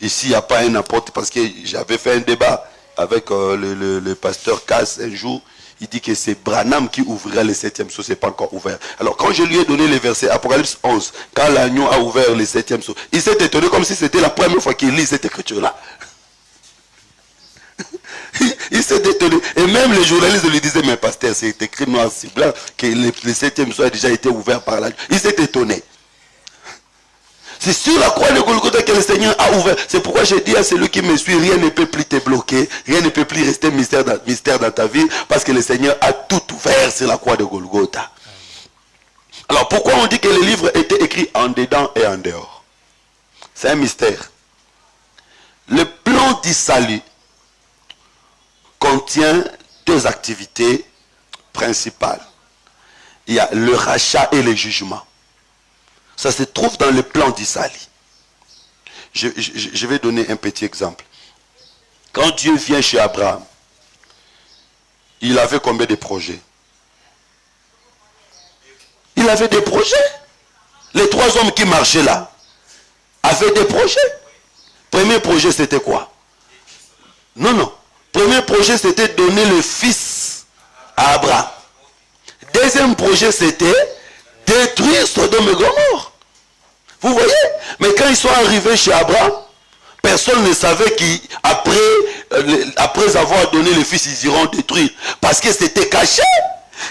Ici, il n'y a pas un apôtre, parce que j'avais fait un débat avec le pasteur Cass un jour. Il dit que c'est Branham qui ouvrira le 7e sceau, ce n'est pas encore ouvert. Alors quand je lui ai donné les versets, Apocalypse 11, quand l'agneau a ouvert le 7e sceau, il s'est étonné comme si c'était la première fois qu'il lit cette écriture-là. Il s'est étonné. Et même les journalistes lui disaient, mais pasteur, c'est écrit noir sur blanc que le 7e sceau a déjà été ouvert par l'agneau. Il s'est étonné. C'est sur la croix de Golgotha que le Seigneur a ouvert. C'est pourquoi j'ai dit à celui qui me suit, rien ne peut plus te bloquer, rien ne peut plus rester mystère dans ta vie, parce que le Seigneur a tout ouvert sur la croix de Golgotha. Alors pourquoi on dit que le livre était écrit en dedans et en dehors? C'est un mystère. Le plan du salut contient deux activités principales. Il y a le rachat et le jugement. Ça se trouve dans le plan d'Isaïe. Je vais donner un petit exemple. Quand Dieu vient chez Abraham, il avait combien de projets? Il avait des projets. Les trois hommes qui marchaient là avaient des projets. Premier projet, c'était quoi? Non. Premier projet, c'était donner le fils à Abraham. Deuxième projet, c'était détruire Sodome et Gomorrhe. Vous voyez? Mais quand ils sont arrivés chez Abraham, personne ne savait qu'après avoir donné le fils, ils iront détruire. Parce que c'était caché.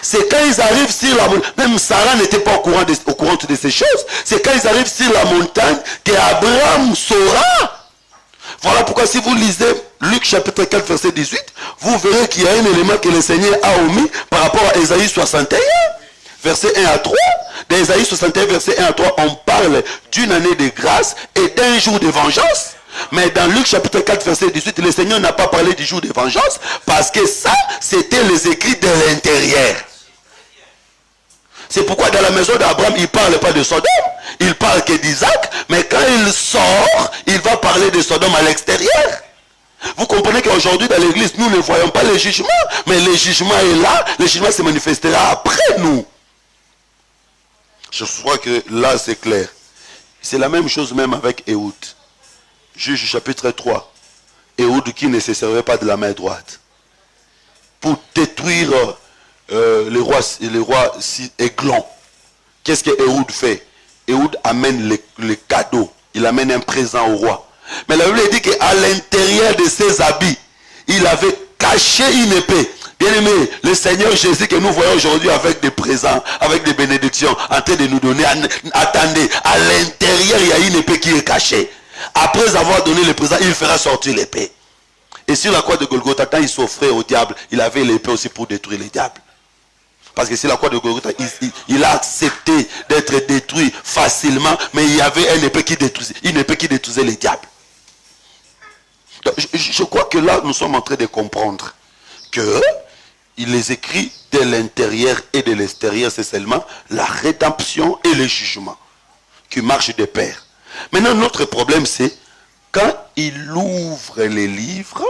C'est quand ils arrivent sur la montagne, même Sarah n'était pas au courant de ces choses. C'est quand ils arrivent sur la montagne qu'Abraham saura. Voilà pourquoi si vous lisez Luc chapitre 4 verset 18, vous verrez qu'il y a un élément que le Seigneur a omis par rapport à Ésaïe 61. Verset 1 à 3, dans Ésaïe 61, verset 1 à 3, on parle d'une année de grâce et d'un jour de vengeance. Mais dans Luc chapitre 4, verset 18, le Seigneur n'a pas parlé du jour de vengeance parce que ça, c'était les écrits de l'intérieur. C'est pourquoi dans la maison d'Abraham, il ne parle pas de Sodome, il parle que d'Isaac, mais quand il sort, il va parler de Sodome à l'extérieur. Vous comprenez qu'aujourd'hui dans l'église, nous ne voyons pas le jugement, mais le jugement est là, le jugement se manifestera après nous. Je crois que là c'est clair. C'est la même chose même avec Ehud. Juge chapitre 3. Ehud qui ne se servait pas de la main droite. Pour détruire les rois Églon. Qu'est-ce que Ehud fait? Ehud amène les cadeaux. Il amène un présent au roi. Mais la Bible dit qu'à l'intérieur de ses habits, il avait caché une épée. Bien aimé, le Seigneur Jésus que nous voyons aujourd'hui avec des présents, avec des bénédictions, en train de nous donner, attendez, à l'intérieur il y a une épée qui est cachée. Après avoir donné le présent, il fera sortir l'épée. Et sur la croix de Golgotha, quand il s'offrait au diable, il avait l'épée aussi pour détruire les diables. Parce que sur la croix de Golgotha, il a accepté d'être détruit facilement, mais il y avait une épée qui détruisait les diables. Donc, je crois que là, nous sommes en train de comprendre que il les écrit de l'intérieur et de l'extérieur, c'est seulement la rédemption et le jugement qui marchent de pair. Maintenant, notre problème, c'est quand il ouvre les livres,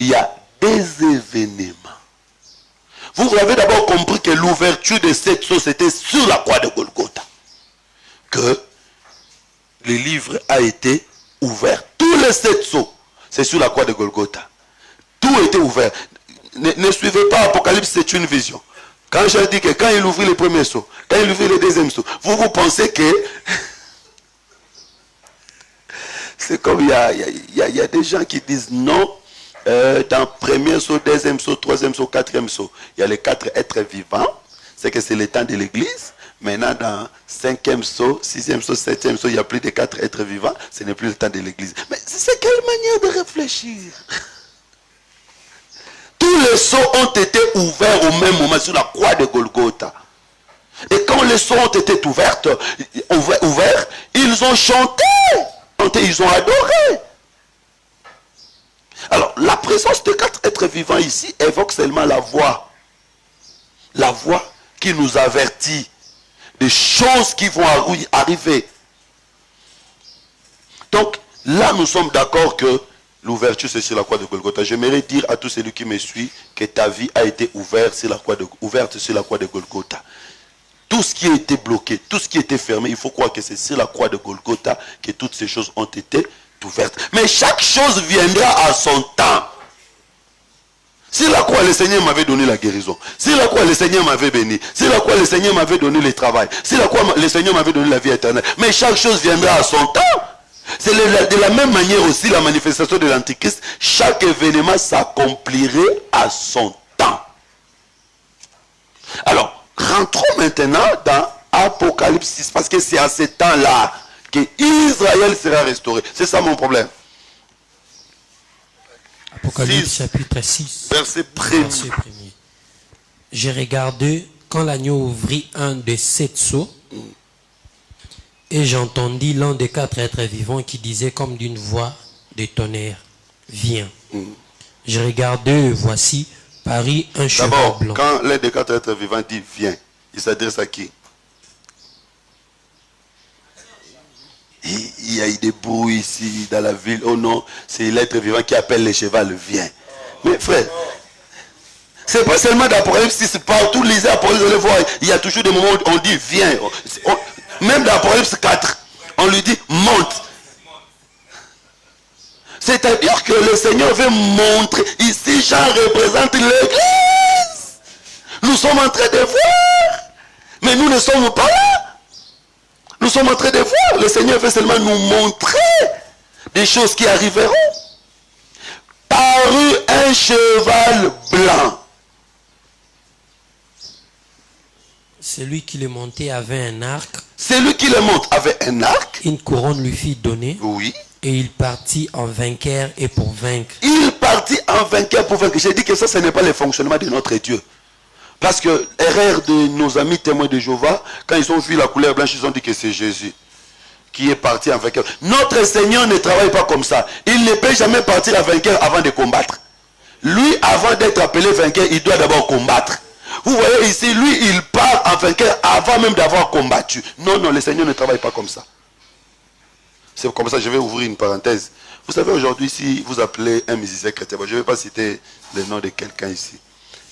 il y a des événements. Vous avez d'abord compris que l'ouverture de cette chose était sur la croix de Golgotha. Que le livre a été ouvert. Tous les 7 sceaux, c'est sur la croix de Golgotha. Tout était ouvert. Ne suivez pas Apocalypse, c'est une vision. Quand je dis que quand il ouvrit le premier sceau, quand il ouvrit le deuxième sceau, vous pensez que c'est comme il y a des gens qui disent non. Dans premier saut, deuxième saut, troisième saut, quatrième saut, il y a les 4 êtres vivants. C'est que c'est le temps de l'église. Maintenant, dans 5e saut, 6e saut, 7e saut, il n'y a plus de 4 êtres vivants. Ce n'est plus le temps de l'église. Mais c'est quelle manière de réfléchir? Tous les sauts ont été ouverts au même moment sur la croix de Golgotha. Et quand les sauts ont été ouverts, ils ont chanté, ils ont adoré. Alors, la présence de 4 êtres vivants ici évoque seulement la voix. La voix qui nous avertit des choses qui vont arriver. Donc, là, nous sommes d'accord que l'ouverture, c'est sur la croix de Golgotha. J'aimerais dire à tous ceux qui me suivent que ta vie a été ouverte sur la croix de Golgotha. Tout ce qui a été bloqué, tout ce qui était fermé, il faut croire que c'est sur la croix de Golgotha que toutes ces choses ont été ouvertes. Mais chaque chose viendra à son temps. Si la croix, le Seigneur m'avait donné la guérison. Si la croix, le Seigneur m'avait béni. Si la croix, le Seigneur m'avait donné le travail. Si la croix, le Seigneur m'avait donné la vie éternelle. Mais chaque chose viendra à son temps. C'est de la même manière aussi la manifestation de l'Antichrist. Chaque événement s'accomplirait à son temps. Alors, rentrons maintenant dans Apocalypse 6. Parce que c'est à ce temps-là que Israël sera restauré. C'est ça mon problème. Apocalypse chapitre 6, verset 1er. J'ai regardé quand l'agneau ouvrit un des 7 sceaux, et j'entendis l'un des 4 êtres vivants qui disait comme d'une voix de tonnerre, viens. J'ai regardé, voici, parut un cheval blanc. D'abord, quand l'un des 4 êtres vivants dit viens, il s'adresse à qui? Il y a eu des bruits ici dans la ville. Oh non, c'est l'être vivant qui appelle le cheval, viens. Mais frère, c'est pas seulement d'Apocalypse 6, partout lisez Apocalypse, vous allez voir, il y a toujours des moments où on dit viens. Même dans Apocalypse 4, on lui dit monte. C'est-à-dire que le Seigneur veut montrer, ici Jean représente l'église. Nous sommes en train de voir, mais nous ne sommes pas là. Nous sommes en train de voir. Le Seigneur veut seulement nous montrer des choses qui arriveront. Parut un cheval blanc. Celui qui le montait avait un arc. Celui qui le monte avait un arc. Une couronne lui fut donnée. Oui. Et il partit en vainqueur et pour vaincre. Il partit en vainqueur pour vaincre. J'ai dit que ça, ce n'est pas le fonctionnement de notre Dieu. Parce que l'erreur de nos amis témoins de Jéhovah, quand ils ont vu la couleur blanche, ils ont dit que c'est Jésus qui est parti en vainqueur. Notre Seigneur ne travaille pas comme ça. Il ne peut jamais partir en vainqueur avant de combattre. Lui, avant d'être appelé vainqueur, il doit d'abord combattre. Vous voyez ici, lui, il part en vainqueur avant même d'avoir combattu. Non, non, le Seigneur ne travaille pas comme ça. C'est comme ça, je vais ouvrir une parenthèse. Vous savez, aujourd'hui, si vous appelez un musicien chrétien, je ne vais pas citer le nom de quelqu'un ici.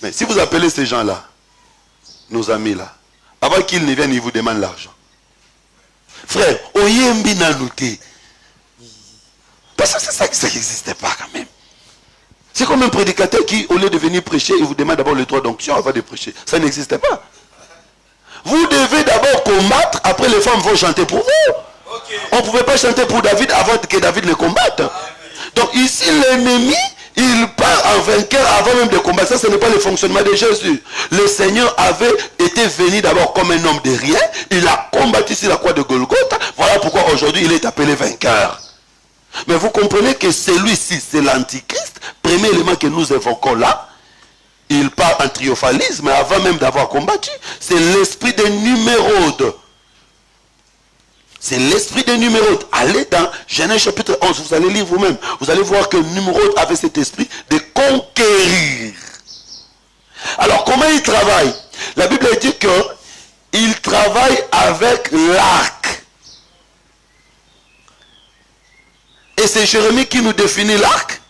Mais si vous appelez ces gens-là, nos amis-là, avant qu'ils ne viennent, ils vous demandent l'argent. Frère, oyembi na noté. Parce que ça n'existait pas quand même. C'est comme un prédicateur qui, au lieu de venir prêcher, il vous demande d'abord le droit d'onction avant de prêcher. Ça n'existait pas. Vous devez d'abord combattre, après les femmes vont chanter pour vous. Okay. On ne pouvait pas chanter pour David avant que David le combatte. Donc ici, l'ennemi, il part en vainqueur avant même de combattre. Ça, ce n'est pas le fonctionnement de Jésus. Le Seigneur avait été venu d'abord comme un homme de rien. Il a combattu sur la croix de Golgotha. Voilà pourquoi aujourd'hui, il est appelé vainqueur. Mais vous comprenez que celui-ci, c'est l'Antichrist. Premier élément que nous évoquons là. il part en triomphalisme avant même d'avoir combattu. C'est l'esprit de Numérode. C'est l'esprit de Numérode. Allez dans Genèse chapitre 11, vous allez lire vous-même. Vous allez voir que Numérode avait cet esprit de conquérir. Alors comment il travaille? La Bible dit qu'il travaille avec l'arc. Et c'est Jérémie qui nous définit l'arc.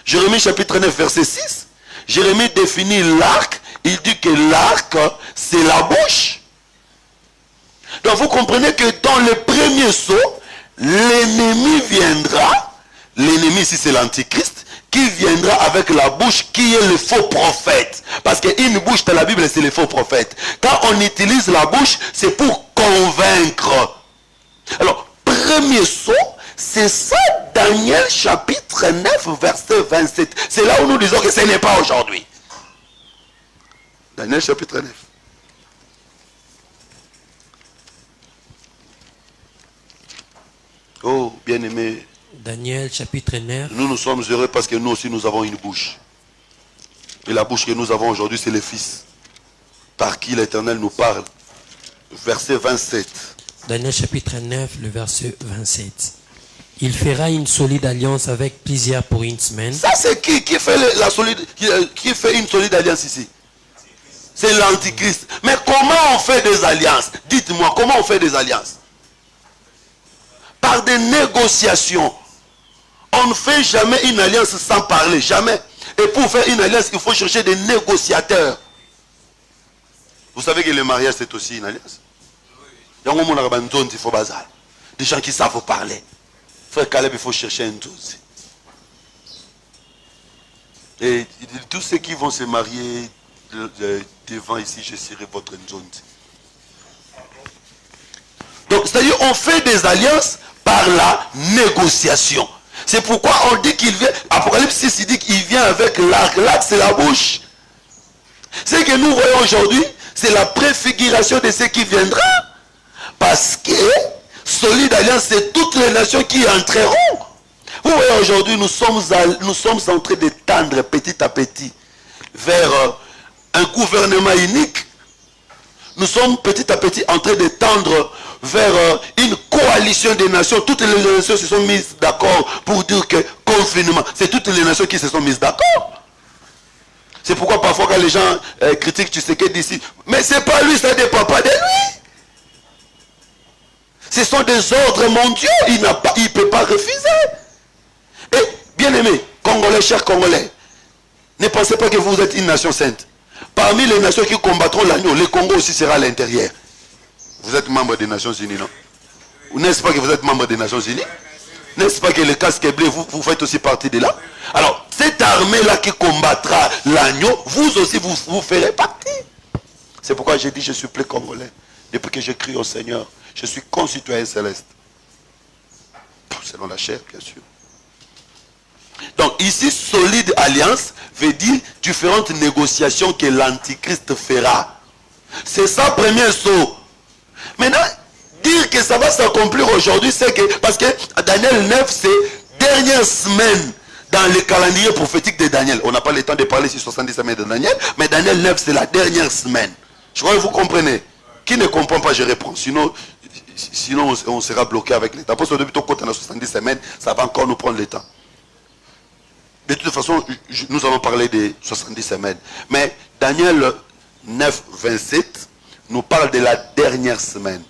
Jérémie chapitre 9 verset 6. Jérémie définit l'arc. Il dit que l'arc c'est la bouche. Donc vous comprenez que dans le premier saut, l'ennemi viendra. L'ennemi ici c'est l'antichrist. Qui viendra avec la bouche qui est le faux prophète. Parce qu'une bouche dans la Bible c'est le faux prophète. Quand on utilise la bouche c'est pour convaincre. Alors premier saut. C'est ça, Daniel chapitre 9, verset 27. C'est là où nous disons que ce n'est pas aujourd'hui. Daniel chapitre 9. Oh, bien-aimé. Daniel chapitre 9. Nous sommes heureux parce que nous aussi nous avons une bouche. Et la bouche que nous avons aujourd'hui, c'est le Fils. Par qui l'Éternel nous parle. Verset 27. Daniel chapitre 9, le verset 27. Il fera une solide alliance avec plusieurs pour une semaine. Ça c'est qui fait qui fait une solide alliance ici? C'est l'antichrist. Mais comment on fait des alliances? Dites-moi, comment on fait des alliances? Par des négociations. On ne fait jamais une alliance sans parler, jamais. Et pour faire une alliance, il faut chercher des négociateurs. Vous savez que le mariage c'est aussi une alliance. Des gens qui savent parler. Frère Caleb, il faut chercher un dose. Et tous ceux qui vont se marier devant ici, je serai votre zone. Donc, c'est-à-dire, on fait des alliances par la négociation. C'est pourquoi on dit qu'il vient, Apocalypse 6, il dit qu'il vient avec l'arc. L'arc, c'est la bouche. Ce que nous voyons aujourd'hui, c'est la préfiguration de ce qui viendra. Parce que solide alliance, c'est toutes les nations qui entreront. Vous voyez, aujourd'hui, nous sommes en train de tendre petit à petit vers un gouvernement unique. Nous sommes petit à petit en train de tendre vers une coalition des nations. Toutes les nations se sont mises d'accord pour dire que confinement, c'est toutes les nations qui se sont mises d'accord. C'est pourquoi parfois quand les gens critiquent Tshisekedi d'ici, mais c'est pas lui, ça ne dépend pas de lui. Ce sont des ordres mondiaux, il ne peut pas refuser. Et bien aimé, Congolais, chers Congolais, ne pensez pas que vous êtes une nation sainte. Parmi les nations qui combattront l'agneau, le Congo aussi sera à l'intérieur. Vous êtes membre des Nations Unies, non? N'est-ce pas que vous êtes membre des Nations Unies? N'est-ce pas que le casque bleu, vous faites aussi partie de là? Alors, cette armée-là qui combattra l'agneau, vous aussi, vous ferez partie. C'est pourquoi j'ai dit, je suis plus Congolais. Depuis que je crie au Seigneur, je suis concitoyen céleste. Selon la chair, bien sûr. Donc ici, solide alliance veut dire différentes négociations que l'antichrist fera. C'est ça, premier saut. Maintenant, dire que ça va s'accomplir aujourd'hui, c'est que, parce que Daniel 9, c'est dernière semaine dans le calendrier prophétique de Daniel. On n'a pas le temps de parler sur 70 semaines de Daniel, mais Daniel 9, c'est la dernière semaine. Je crois que vous comprenez. Qui ne comprend pas, je réponds. Sinon on sera bloqué avec l'État. Parce que depuis ton côté, dans 70 semaines, ça va encore nous prendre le temps. De toute façon, nous allons parler des 70 semaines. Mais Daniel 9, 27 nous parle de la dernière semaine.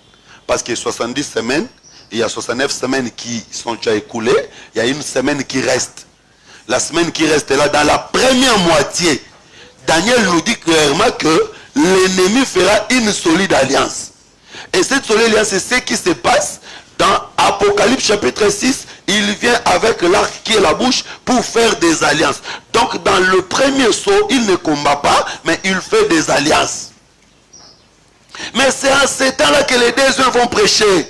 Parce que 70 semaines, il y a 69 semaines qui sont déjà écoulées. Il y a une semaine qui reste. La semaine qui reste là, dans la première moitié, Daniel nous dit clairement que l'ennemi fera une solide alliance. Et cette solide alliance, c'est ce qui se passe dans Apocalypse chapitre 6. Il vient avec l'arc qui est la bouche pour faire des alliances. Donc dans le premier saut, il ne combat pas, mais il fait des alliances. Mais c'est à ce temps-là que les deux œuvres vont prêcher.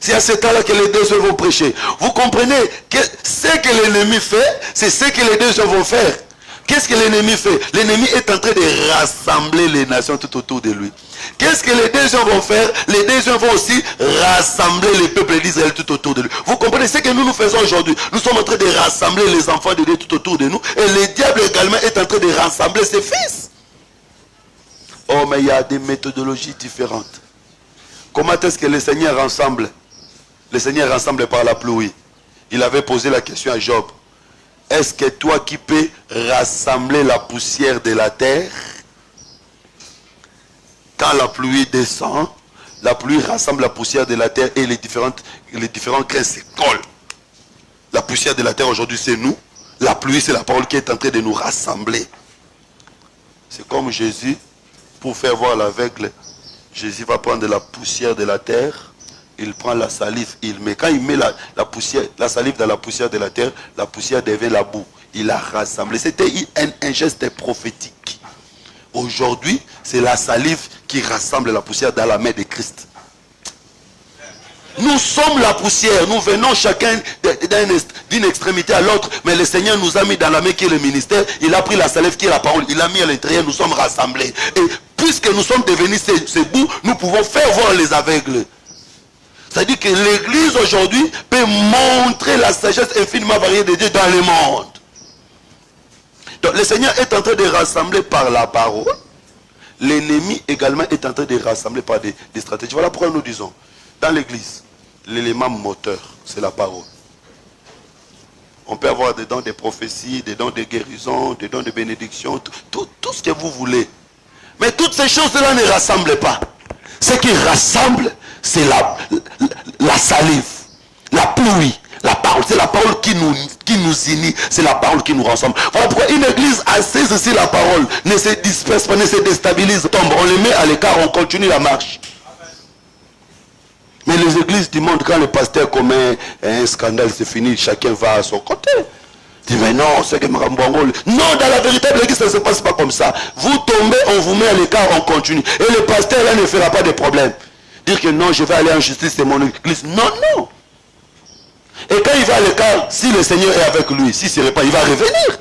C'est à ce temps-là que les deux œuvres vont prêcher. Vous comprenez que ce que l'ennemi fait, c'est ce que les deux œuvres vont faire. Qu'est-ce que l'ennemi fait? L'ennemi est en train de rassembler les nations tout autour de lui. Qu'est-ce que les deux gens vont faire? Les deux gens vont aussi rassembler le peuple d'Israël tout autour de lui. Vous comprenez ce que nous faisons aujourd'hui? Nous sommes en train de rassembler les enfants de Dieu tout autour de nous. Et le diable également est en train de rassembler ses fils. Oh, mais il y a des méthodologies différentes. Comment est-ce que le Seigneur rassemble? Le Seigneur rassemble par la pluie. Il avait posé la question à Job. Est-ce que toi qui peux rassembler la poussière de la terre? Quand la pluie descend, la pluie rassemble la poussière de la terre et les différents grains se collent. La poussière de la terre aujourd'hui c'est nous. La pluie c'est la parole qui est en train de nous rassembler. C'est comme Jésus, pour faire voir l'aveugle, Jésus va prendre la poussière de la terre, il prend la salive, il met. Quand il met la salive dans la poussière de la terre, la poussière devient la boue. Il a rassemblé. C'était un geste prophétique. Aujourd'hui, c'est la salive qui rassemble la poussière dans la main de Christ. Nous sommes la poussière, nous venons chacun d'une extrémité à l'autre, mais le Seigneur nous a mis dans la main qui est le ministère, il a pris la salive qui est la parole, il a mis à l'intérieur, nous sommes rassemblés. Et puisque nous sommes devenus ces bouts, nous pouvons faire voir les aveugles. C'est-à-dire que l'Église aujourd'hui peut montrer la sagesse infiniment variée de Dieu dans le monde. Donc le Seigneur est en train de rassembler par la parole. L'ennemi également est en train de rassembler par des stratégies. Voilà pourquoi nous disons, dans l'église, l'élément moteur, c'est la parole. On peut avoir des dons de prophétie, des dons de guérison, des dons de bénédiction, tout ce que vous voulez. Mais toutes ces choses-là ne rassemblent pas. Ce qui rassemble, c'est la salive, la pluie. La parole, c'est la parole qui nous unit, c'est la parole qui nous rassemble. Voilà pourquoi une église assise sur la parole ne se disperse pas, ne se déstabilise, tombe. On les met à l'écart, on continue la marche. Mais les églises du monde, quand le pasteur commet un scandale, c'est fini, chacun va à son côté. Il dit, mais non, c'est que Marambouangol. Non, dans la véritable église, ça ne se passe pas comme ça. Vous tombez, on vous met à l'écart, on continue. Et le pasteur, là, ne fera pas de problème. Dire que non, je vais aller en justice, c'est mon église. Non, non. Et quand il va à l'écart, si le Seigneur est avec lui, s'il ne serait pas, il va revenir.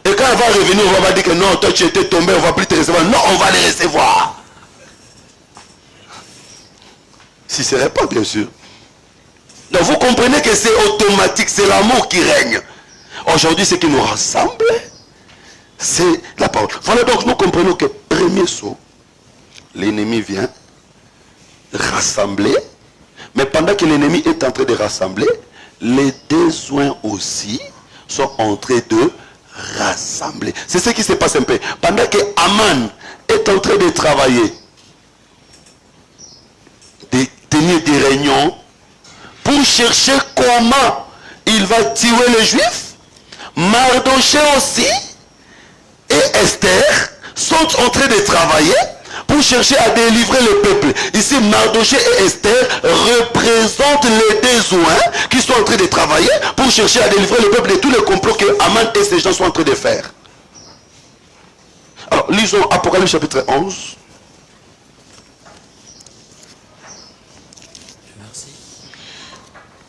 Et quand il va revenir, on va pas dire que non, toi tu étais tombé, on ne va plus te recevoir. Non, on va les recevoir. S'il ne serait pas, bien sûr. Donc vous comprenez que c'est automatique, c'est l'amour qui règne. Aujourd'hui, ce qui nous rassemble, c'est la parole. Voilà, donc nous comprenons que premier saut, l'ennemi vient rassembler, mais pendant que l'ennemi est en train de rassembler, les besoins aussi sont en train de rassembler. C'est ce qui se passe un peu. Pendant que Aman est en train de travailler, de tenir des réunions pour chercher comment il va tuer les Juifs, Mardoché aussi et Esther sont en train de travailler pour chercher à délivrer le peuple. Ici, Mardoché et Esther représentent les besoins qui sont en train de travailler pour chercher à délivrer le peuple de tous les complots que Aman et ses gens sont en train de faire. Alors, lisons Apocalypse chapitre 11.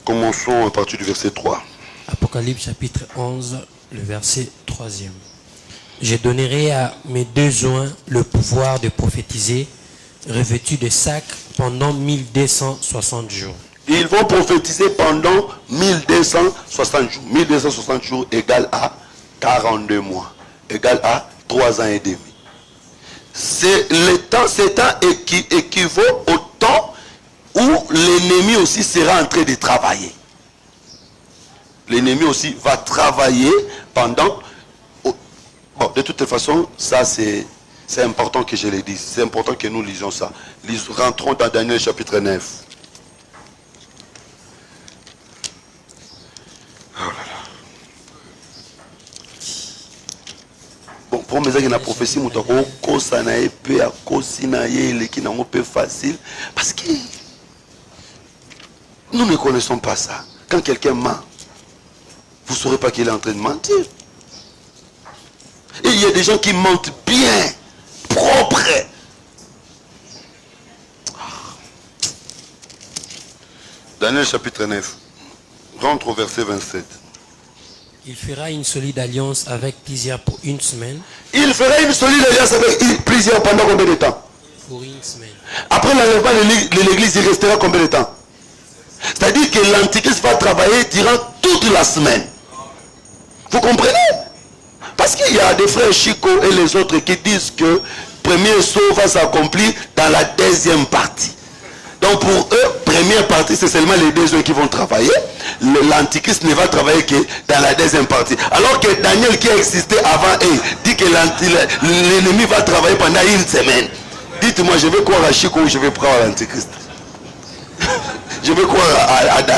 Commençons à partir du verset 3. Apocalypse chapitre 11, le verset 3e. Je donnerai à mes deux joints le pouvoir de prophétiser, revêtus de sacs pendant 1260 jours. Ils vont prophétiser pendant 1260 jours. 1260 jours égale à 42 mois. Égale à 3 ans et demi. C'est le temps, c'est temps équivaut au temps où l'ennemi aussi sera en train de travailler. L'ennemi aussi va travailler pendant... Bon, de toute façon, ça c'est important que je le dise. C'est important que nous lisions ça. Rentrons dans Daniel chapitre 9. Oh là là. Bon, pour mes amis, la prophétie, nous avons consanaé peu à consinaye les qui n'ont pas facile. Parce que nous ne connaissons pas ça. Quand quelqu'un ment, vous ne saurez pas qu'il est en train de mentir. Et il y a des gens qui mentent bien, propres. Daniel chapitre 9. Rentre au verset 27. Il fera une solide alliance avec plusieurs pour une semaine. Il fera une solide alliance avec plusieurs pendant combien de temps? pour une semaine. Après l'enlèvement de l'église, il restera combien de temps? C'est-à-dire que l'antichrist va travailler durant toute la semaine. Vous comprenez? Parce qu'il y a des frères Chico et les autres qui disent que le premier saut va s'accomplir dans la deuxième partie. Donc pour eux, première partie, c'est seulement les deux qui vont travailler. L'antichrist ne va travailler que dans la deuxième partie. Alors que Daniel, qui a existé avant eux, dit que l'ennemi va travailler pendant une semaine. Dites-moi, je vais croire à Chico ou je vais croire à l'antichrist? Je vais croire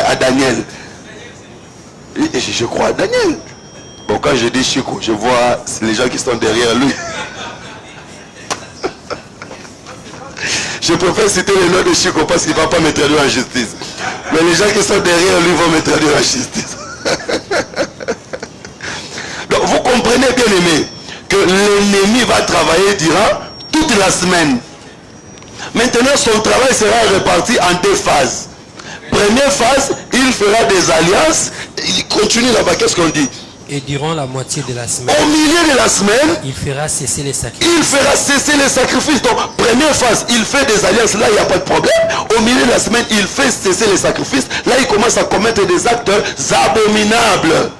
à Daniel. Et je crois à Daniel. Bon, quand je dis Chico, je vois les gens qui sont derrière lui. Je préfère citer le nom de Chico parce qu'il ne va pas me traduire en justice. Mais les gens qui sont derrière lui vont me traduire en justice. Donc vous comprenez, bien aimé, que l'ennemi va travailler durant toute la semaine. Maintenant, son travail sera réparti en deux phases. Première phase, il fera des alliances. Il continue là-bas, qu'est-ce qu'on dit? Et durant la moitié de la semaine, au milieu de la semaine, il fera cesser les sacrifices. Il fera cesser les sacrifices. Donc, première phase, il fait des alliances. Là, il n'y a pas de problème. Au milieu de la semaine, il fait cesser les sacrifices. Là, il commence à commettre des actes abominables.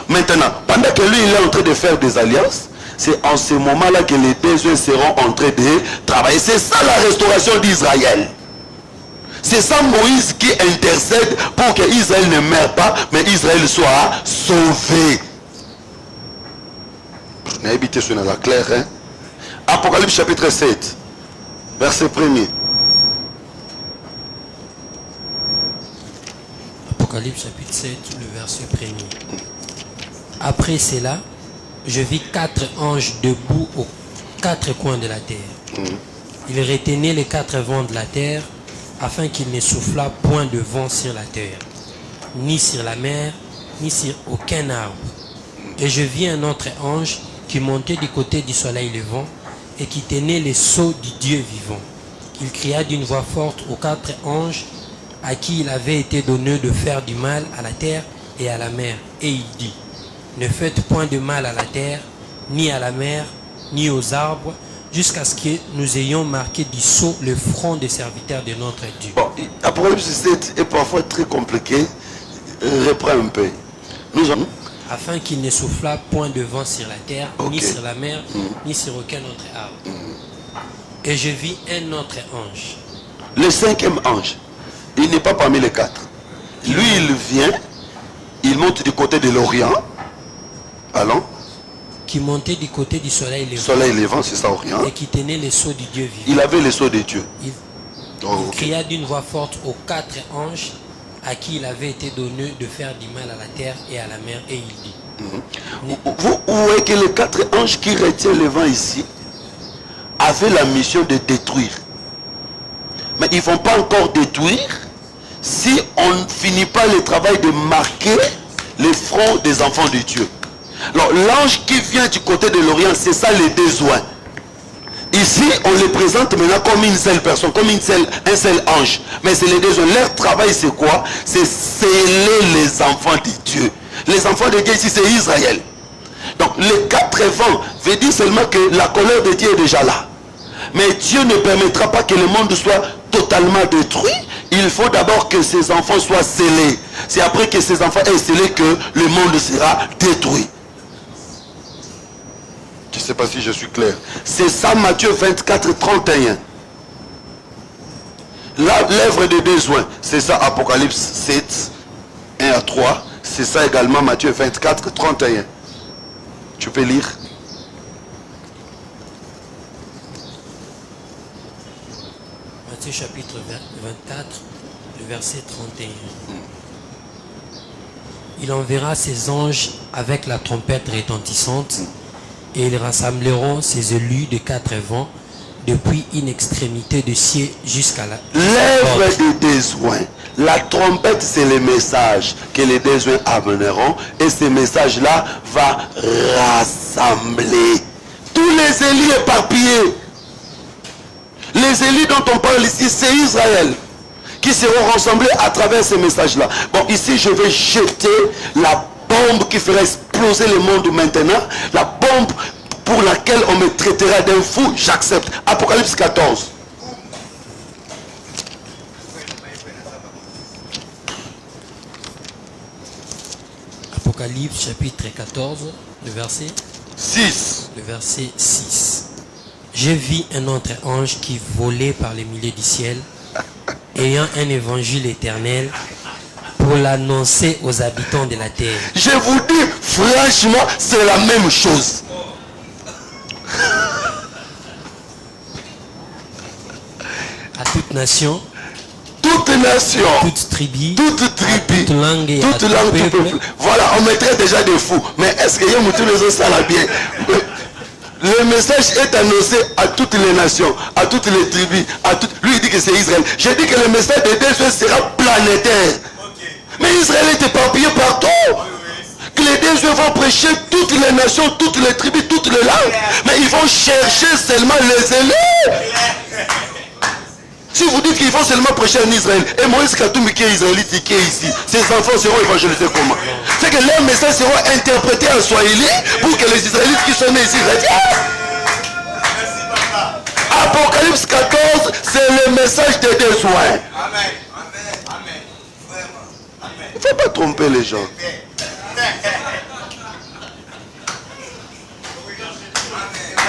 Maintenant, pendant que lui, il est en train de faire des alliances, c'est en ce moment-là que les deux seront en train de travailler. C'est ça la restauration d'Israël. C'est ça Moïse qui intercède pour que Israël ne meure pas, mais Israël soit sauvé. Vous habité sur la claire, hein? Apocalypse chapitre 7, verset 1er. Apocalypse chapitre 7, le verset 1er. Après cela, je vis 4 anges debout aux 4 coins de la terre. Ils retenaient les 4 vents de la terre, afin qu'il ne soufflât point de vent sur la terre, ni sur la mer, ni sur aucun arbre. Et je vis un autre ange qui montait du côté du soleil levant et qui tenait les sceaux du Dieu vivant. Il cria d'une voix forte aux 4 anges à qui il avait été donné de faire du mal à la terre et à la mer. Et il dit, ne faites point de mal à la terre, ni à la mer, ni aux arbres, jusqu'à ce que nous ayons marqué du sceau le front des serviteurs de notre Dieu. Bon, Apocalypse 7 est parfois très compliqué. Reprends un peu. Nous avons... Afin qu'il ne soufflât point de vent sur la terre, ni sur la mer, ni sur aucun autre arbre. Et je vis un autre ange. Le 5e ange, il n'est pas parmi les 4. Lui, il vient, il monte du côté de l'Orient. Allons. Qui montait du côté du soleil levant. Soleil levant, c'est ça, Orient. Et qui tenait les sceaux du Dieu vivant. Il avait les sceaux de Dieu. Il cria d'une voix forte aux 4 anges à qui il avait été donné de faire du mal à la terre et à la mer, et il dit. Vous voyez que les 4 anges qui retiennent le vent ici avaient la mission de détruire. Mais ils ne vont pas encore détruire si on ne finit pas le travail de marquer les fronts des enfants de Dieu. Alors l'ange qui vient du côté de l'Orient, c'est ça les besoins. Ici, on les présente maintenant comme une seule personne, comme un seul ange. Mais c'est les besoins. Leur travail, c'est quoi? C'est sceller les enfants de Dieu. Les enfants de Dieu ici, c'est Israël. Donc les 4 vents veut dire seulement que la colère de Dieu est déjà là. Mais Dieu ne permettra pas que le monde soit totalement détruit. Il faut d'abord que ces enfants soient scellés. C'est après que ces enfants aient scellé que le monde sera détruit. Je ne sais pas si je suis clair. C'est ça Matthieu 24, 31. L'œuvre des besoins. C'est ça Apocalypse 7, 1 à 3. C'est ça également Matthieu 24, 31. Tu peux lire. Matthieu chapitre 24, le verset 31. Il enverra ses anges avec la trompette retentissante et ils rassembleront ses élus de 4 vents depuis une extrémité de ciel jusqu'à la... L'œuvre des besoins. La trompette, c'est le message que les besoins amèneront et ce message-là va rassembler tous les élus éparpillés. Les élus dont on parle ici, c'est Israël qui seront rassemblés à travers ce message-là. Bon, ici, je vais jeter la bombe qui fera exploser le monde maintenant. La bombe pour laquelle on me traitera d'un fou, j'accepte. Apocalypse 14. Apocalypse chapitre 14, le verset 6. Le verset 6. J'ai vu un autre ange qui volait par les milieux du ciel, ayant un évangile éternel pour l'annoncer aux habitants de la terre. Je vous dis, franchement, c'est la même chose. À toute nation, Toute nation, toute tribu, toute toute langue et à toute tout langue, tout peuple. peuple. Voilà, on mettrait déjà des fous. Mais est-ce que tous les autres ça l'a bien? Le message est annoncé à toutes les nations, à toutes les tribus, à toutes. Lui il dit que c'est Israël. Je dis que le message de Dieu sera planétaire. Mais Israël est éparpillé partout. Que les deux vont prêcher toutes les nations, toutes les tribus, toutes les langues. Mais ils vont chercher seulement les élèves. Si vous dites qu'il faut seulement prêcher en Israël, et Moïse Katoumi qui est israélite qui est ici, ses enfants seront évangélisés comment? C'est que leurs messages seront interprétés en Swahili pour que les Israélites qui sont nés ici retiennent. Apocalypse 14, c'est le message des besoins. Amen. Amen. Vraiment. Amen. Il ne faut pas tromper les gens.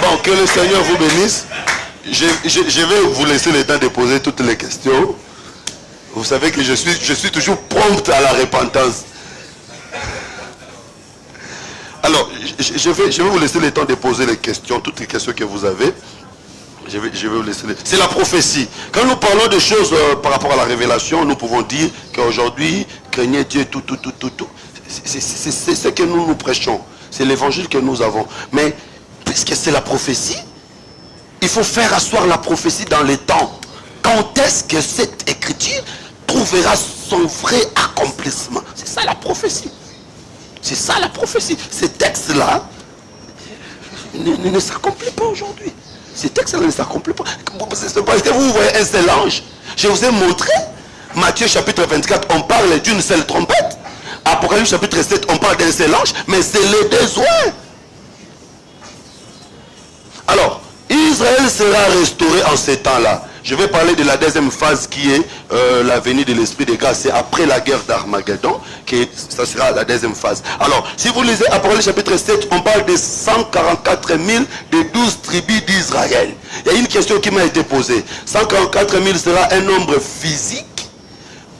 Bon, que le Seigneur vous bénisse. Je vais vous laisser le temps de poser toutes les questions. Vous savez que je suis toujours prompt à la repentance. Alors, je vais vous laisser le temps de poser les questions, toutes les questions que vous avez. Je vais vous laisser. C'est la prophétie. Quand nous parlons de choses par rapport à la révélation, nous pouvons dire qu'aujourd'hui, craignez Dieu, tout. C'est ce que nous prêchons. C'est l'évangile que nous avons. Mais, puisque c'est la prophétie, il faut faire asseoir la prophétie dans les temps. Quand est-ce que cette écriture trouvera son vrai accomplissement? C'est ça la prophétie. C'est ça la prophétie. Ces textes-là ne s'accomplissent pas aujourd'hui. Ces textes-là ne s'accomplissent pas. C'est parce que vous voyez un seul ange. Je vous ai montré, Matthieu chapitre 24, on parle d'une seule trompette. Apocalypse chapitre 7, on parle d'un seul ange, mais c'est les besoins. Alors, Israël sera restauré en ces temps-là. Je vais parler de la deuxième phase qui est la venue de l'Esprit de grâce. C'est après la guerre d'Armageddon que ça sera la deuxième phase. Alors, si vous lisez Apocalypse chapitre 7, on parle de 144 000 des 12 tribus d'Israël. Il y a une question qui m'a été posée. 144 000 sera un nombre physique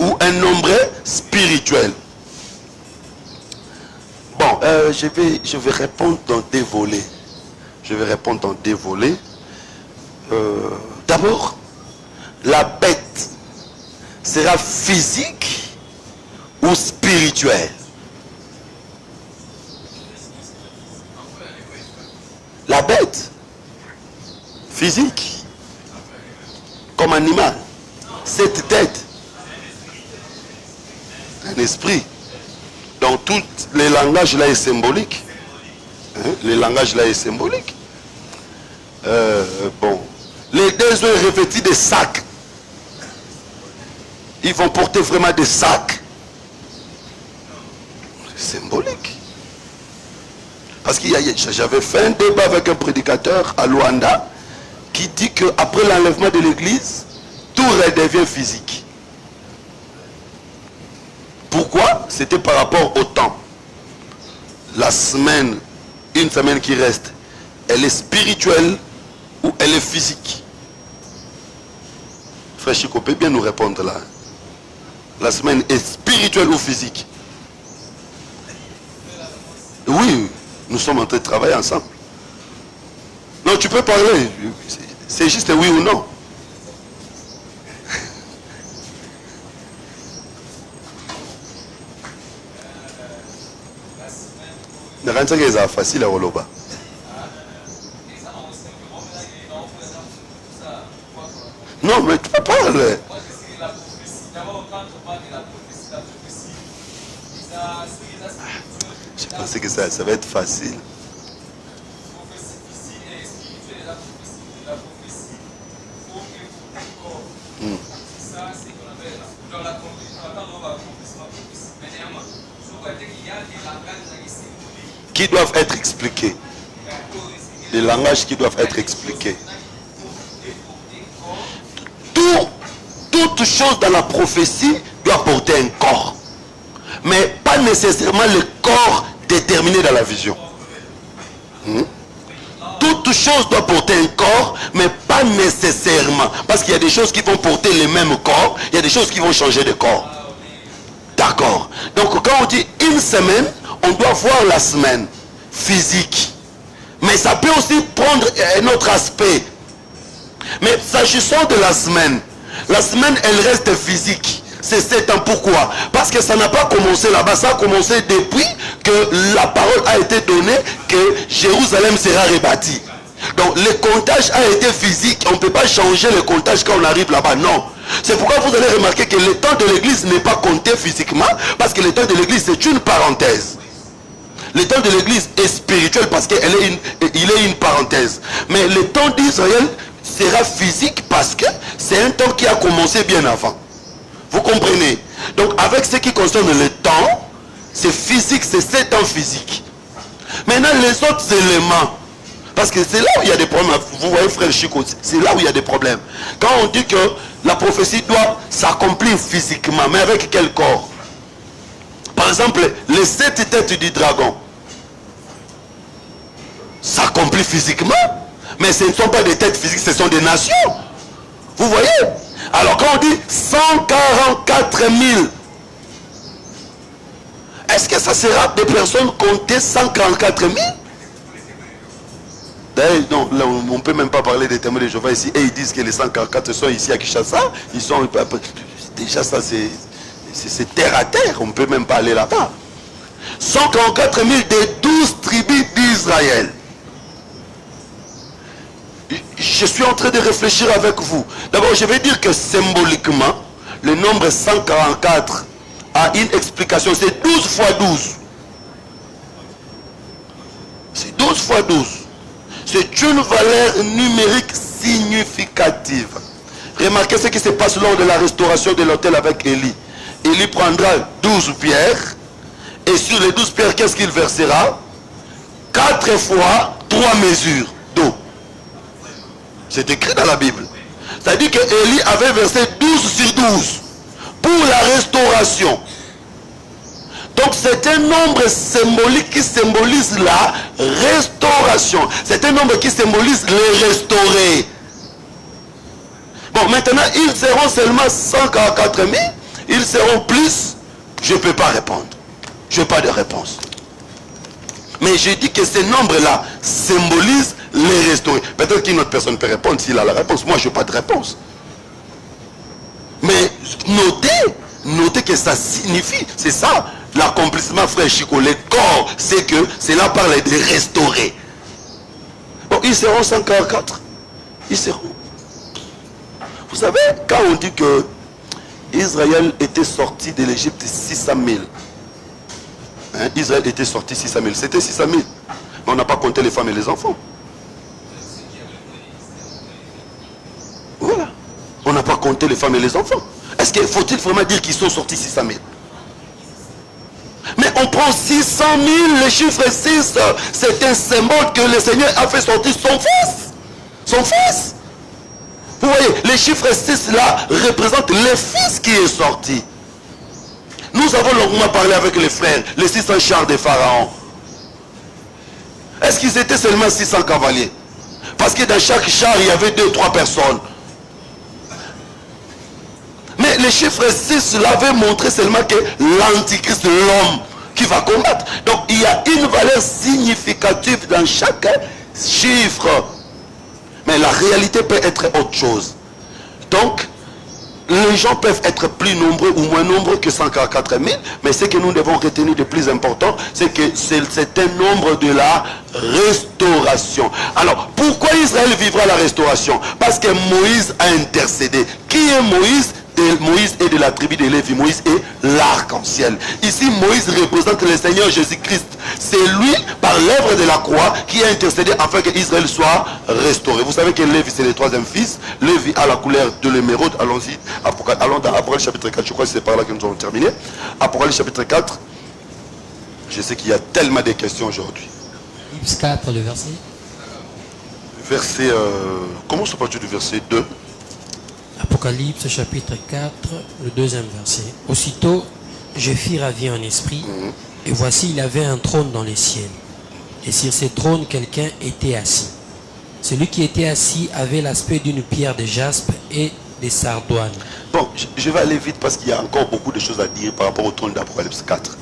ou un nombre spirituel? Bon, je vais répondre dans deux volets. Je vais répondre dans deux volets. D'abord, la bête sera physique ou spirituelle? La bête, physique, comme animal. Cette tête, un esprit. Dans tous les langages là est symbolique. Hein? Le langage là est symbolique. Bon. Les deux sont revêtus de sacs. Ils vont porter vraiment des sacs. C'est symbolique. Parce que j'avais fait un débat avec un prédicateur à Luanda qui dit qu'après l'enlèvement de l'église, tout redevient physique. Pourquoi? C'était par rapport au temps. La semaine, une semaine qui reste, elle est spirituelle ou elle est physique? Frère Chico peut bien nous répondre là. La semaine est spirituelle ou physique? Oui, nous sommes en train de travailler ensemble. Non, tu peux parler. C'est juste oui ou non. C'est facile à Oloba. Non, mais tu peux parler. Je pensais que ça va être facile. Qui doivent être expliqués. Des langages qui doivent être expliqués. toute chose dans la prophétie doit porter un corps. Mais pas nécessairement le corps déterminé dans la vision. Toute chose doit porter un corps, mais pas nécessairement. Parce qu'il y a des choses qui vont porter le même corps, il y a des choses qui vont changer de corps. D'accord. Donc quand on dit une semaine, on doit voir la semaine physique. Mais ça peut aussi prendre un autre aspect. Mais s'agissant de la semaine elle reste physique. C'est 7 ans. Pourquoi? Parce que ça n'a pas commencé là-bas. Ça a commencé depuis que la parole a été donnée que Jérusalem sera rebâtie. Donc le comptage a été physique. On ne peut pas changer le comptage quand on arrive là-bas. Non. C'est pourquoi vous allez remarquer que le temps de l'église n'est pas compté physiquement. Parce que le temps de l'église c'est une parenthèse. Le temps de l'église est spirituel parce qu'il est une parenthèse. Mais le temps d'Israël sera physique parce que c'est un temps qui a commencé bien avant. Vous comprenez? Donc avec ce qui concerne le temps, c'est physique, c'est 7 ans physique. Maintenant les autres éléments, parce que c'est là où il y a des problèmes. Vous voyez frère Chico, c'est là où il y a des problèmes. Quand on dit que la prophétie doit s'accomplir physiquement, mais avec quel corps? Par exemple, les 7 têtes du dragon s'accomplissent physiquement, mais ce ne sont pas des têtes physiques, ce sont des nations. Vous voyez? Alors quand on dit 144 000, est-ce que ça sera des personnes comptées 144 000? D'ailleurs, non, là, on ne peut même pas parler des témoins de Jéhovah ici. Et ils disent que les 144 sont ici à Kinshasa. Ils sont déjà ça c'est terre à terre. On ne peut même pas aller là-bas. 144 000 des 12 tribus d'Israël. Je suis en train de réfléchir avec vous. D'abord, je vais dire que symboliquement, le nombre 144 a une explication. C'est 12 fois 12. C'est 12 fois 12. C'est une valeur numérique significative. Remarquez ce qui se passe lors de la restauration de l'autel avec Élie. Élie prendra 12 pierres. Et sur les 12 pierres, qu'est-ce qu'il versera? 4 fois 3 mesures d'eau. C'est écrit dans la Bible. C'est-à-dire que Élie avait versé 12 sur 12 pour la restauration. Donc c'est un nombre symbolique qui symbolise la restauration. C'est un nombre qui symbolise les restaurés. Bon, maintenant, ils seront seulement 144 000. Ils seront plus. Je ne peux pas répondre. Je n'ai pas de réponse. Mais je dis que ce nombre-là symbolise les restaurer. Peut-être qu'une autre personne peut répondre s'il a la réponse. Moi, je n'ai pas de réponse. Mais notez que ça signifie, c'est ça, l'accomplissement, frère Chico. Le corps, c'est que cela parle de restaurer. Bon, ils seront 144. Ils seront. Vous savez, quand on dit que Israël était sorti de l'Égypte 600 000, hein, Israël était sorti 600 000, c'était 600 000. Mais on n'a pas compté les femmes et les enfants. Voilà. On n'a pas compté les femmes et les enfants. Est-ce qu'il faut-il vraiment dire qu'ils sont sortis 600 000? Mais on prend 600 000, le chiffre 6, c'est un symbole que le Seigneur a fait sortir son fils. Son fils. Vous voyez, le chiffre 6 là représente le fils qui est sorti. Nous avons longuement parlé avec les frères, les 600 chars de Pharaon. Est-ce qu'ils étaient seulement 600 cavaliers? Parce que dans chaque char, il y avait 2-3 personnes. Mais le chiffre 6 l'avait montré seulement que l'antichrist, l'homme qui va combattre. Donc il y a une valeur significative dans chaque chiffre. Mais la réalité peut être autre chose. Donc, les gens peuvent être plus nombreux ou moins nombreux que 144 000. Mais ce que nous devons retenir de plus important, c'est que c'est un nombre de la restauration. Alors, pourquoi Israël vivra la restauration? Parce que Moïse a intercédé. Qui est Moïse? Moïse est de la tribu de Lévi. Moïse est l'arc-en-ciel. Ici, Moïse représente le Seigneur Jésus-Christ. C'est lui, par l'œuvre de la croix, qui a intercédé afin que Israël soit restauré. Vous savez que Lévi, c'est le troisième fils. Lévi a la couleur de l'émeraude. Allons-y. Allons dans Apocalypse chapitre 4. Je crois que c'est par là que nous allons terminer. Apocalypse chapitre 4. Je sais qu'il y a tellement de questions aujourd'hui. Apocalypse 4, le verset. Verset... comment se passe du verset 2? Apocalypse chapitre 4, le 2e verset. Aussitôt, je fus ravi en esprit, et voici, il y avait un trône dans les ciels. Et sur ce trône, quelqu'un était assis. Celui qui était assis avait l'aspect d'une pierre de jaspe et de sardoine. Bon, je vais aller vite parce qu'il y a encore beaucoup de choses à dire par rapport au trône d'Apocalypse 4.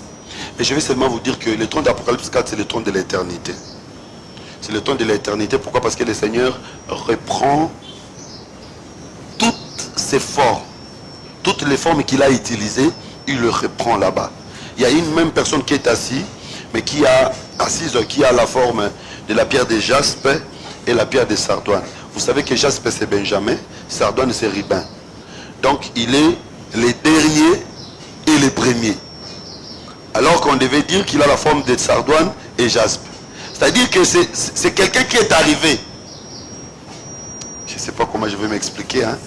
Mais je vais seulement vous dire que le trône d'Apocalypse 4, c'est le trône de l'éternité. C'est le trône de l'éternité. Pourquoi? Parce que le Seigneur reprend toutes ses formes. Toutes les formes qu'il a utilisées, il le reprend là-bas. Il y a une même personne qui est assise, mais qui a la forme de la pierre de jaspe et la pierre de sardoine. Vous savez que jaspe c'est Benjamin, sardoine c'est Rubin. Donc il est le dernier et le premier. Alors qu'on devait dire qu'il a la forme de sardoine et jaspe. C'est-à-dire que c'est quelqu'un qui est arrivé. Je ne sais pas comment je vais m'expliquer. Hein.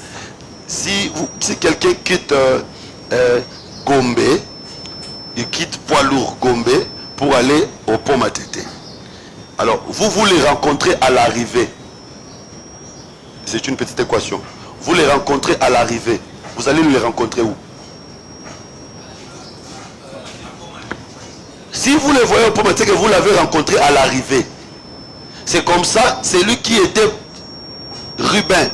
Si quelqu'un quitte Gombe, il quitte poids lourd Gombe pour aller au pont Matete. Alors, vous les rencontrez à l'arrivée. C'est une petite équation. Vous les rencontrez à l'arrivée. Vous allez les rencontrer où? Si vous les voyez au pont Matete, que vous l'avez rencontré à l'arrivée. C'est comme ça, celui qui était Rubin,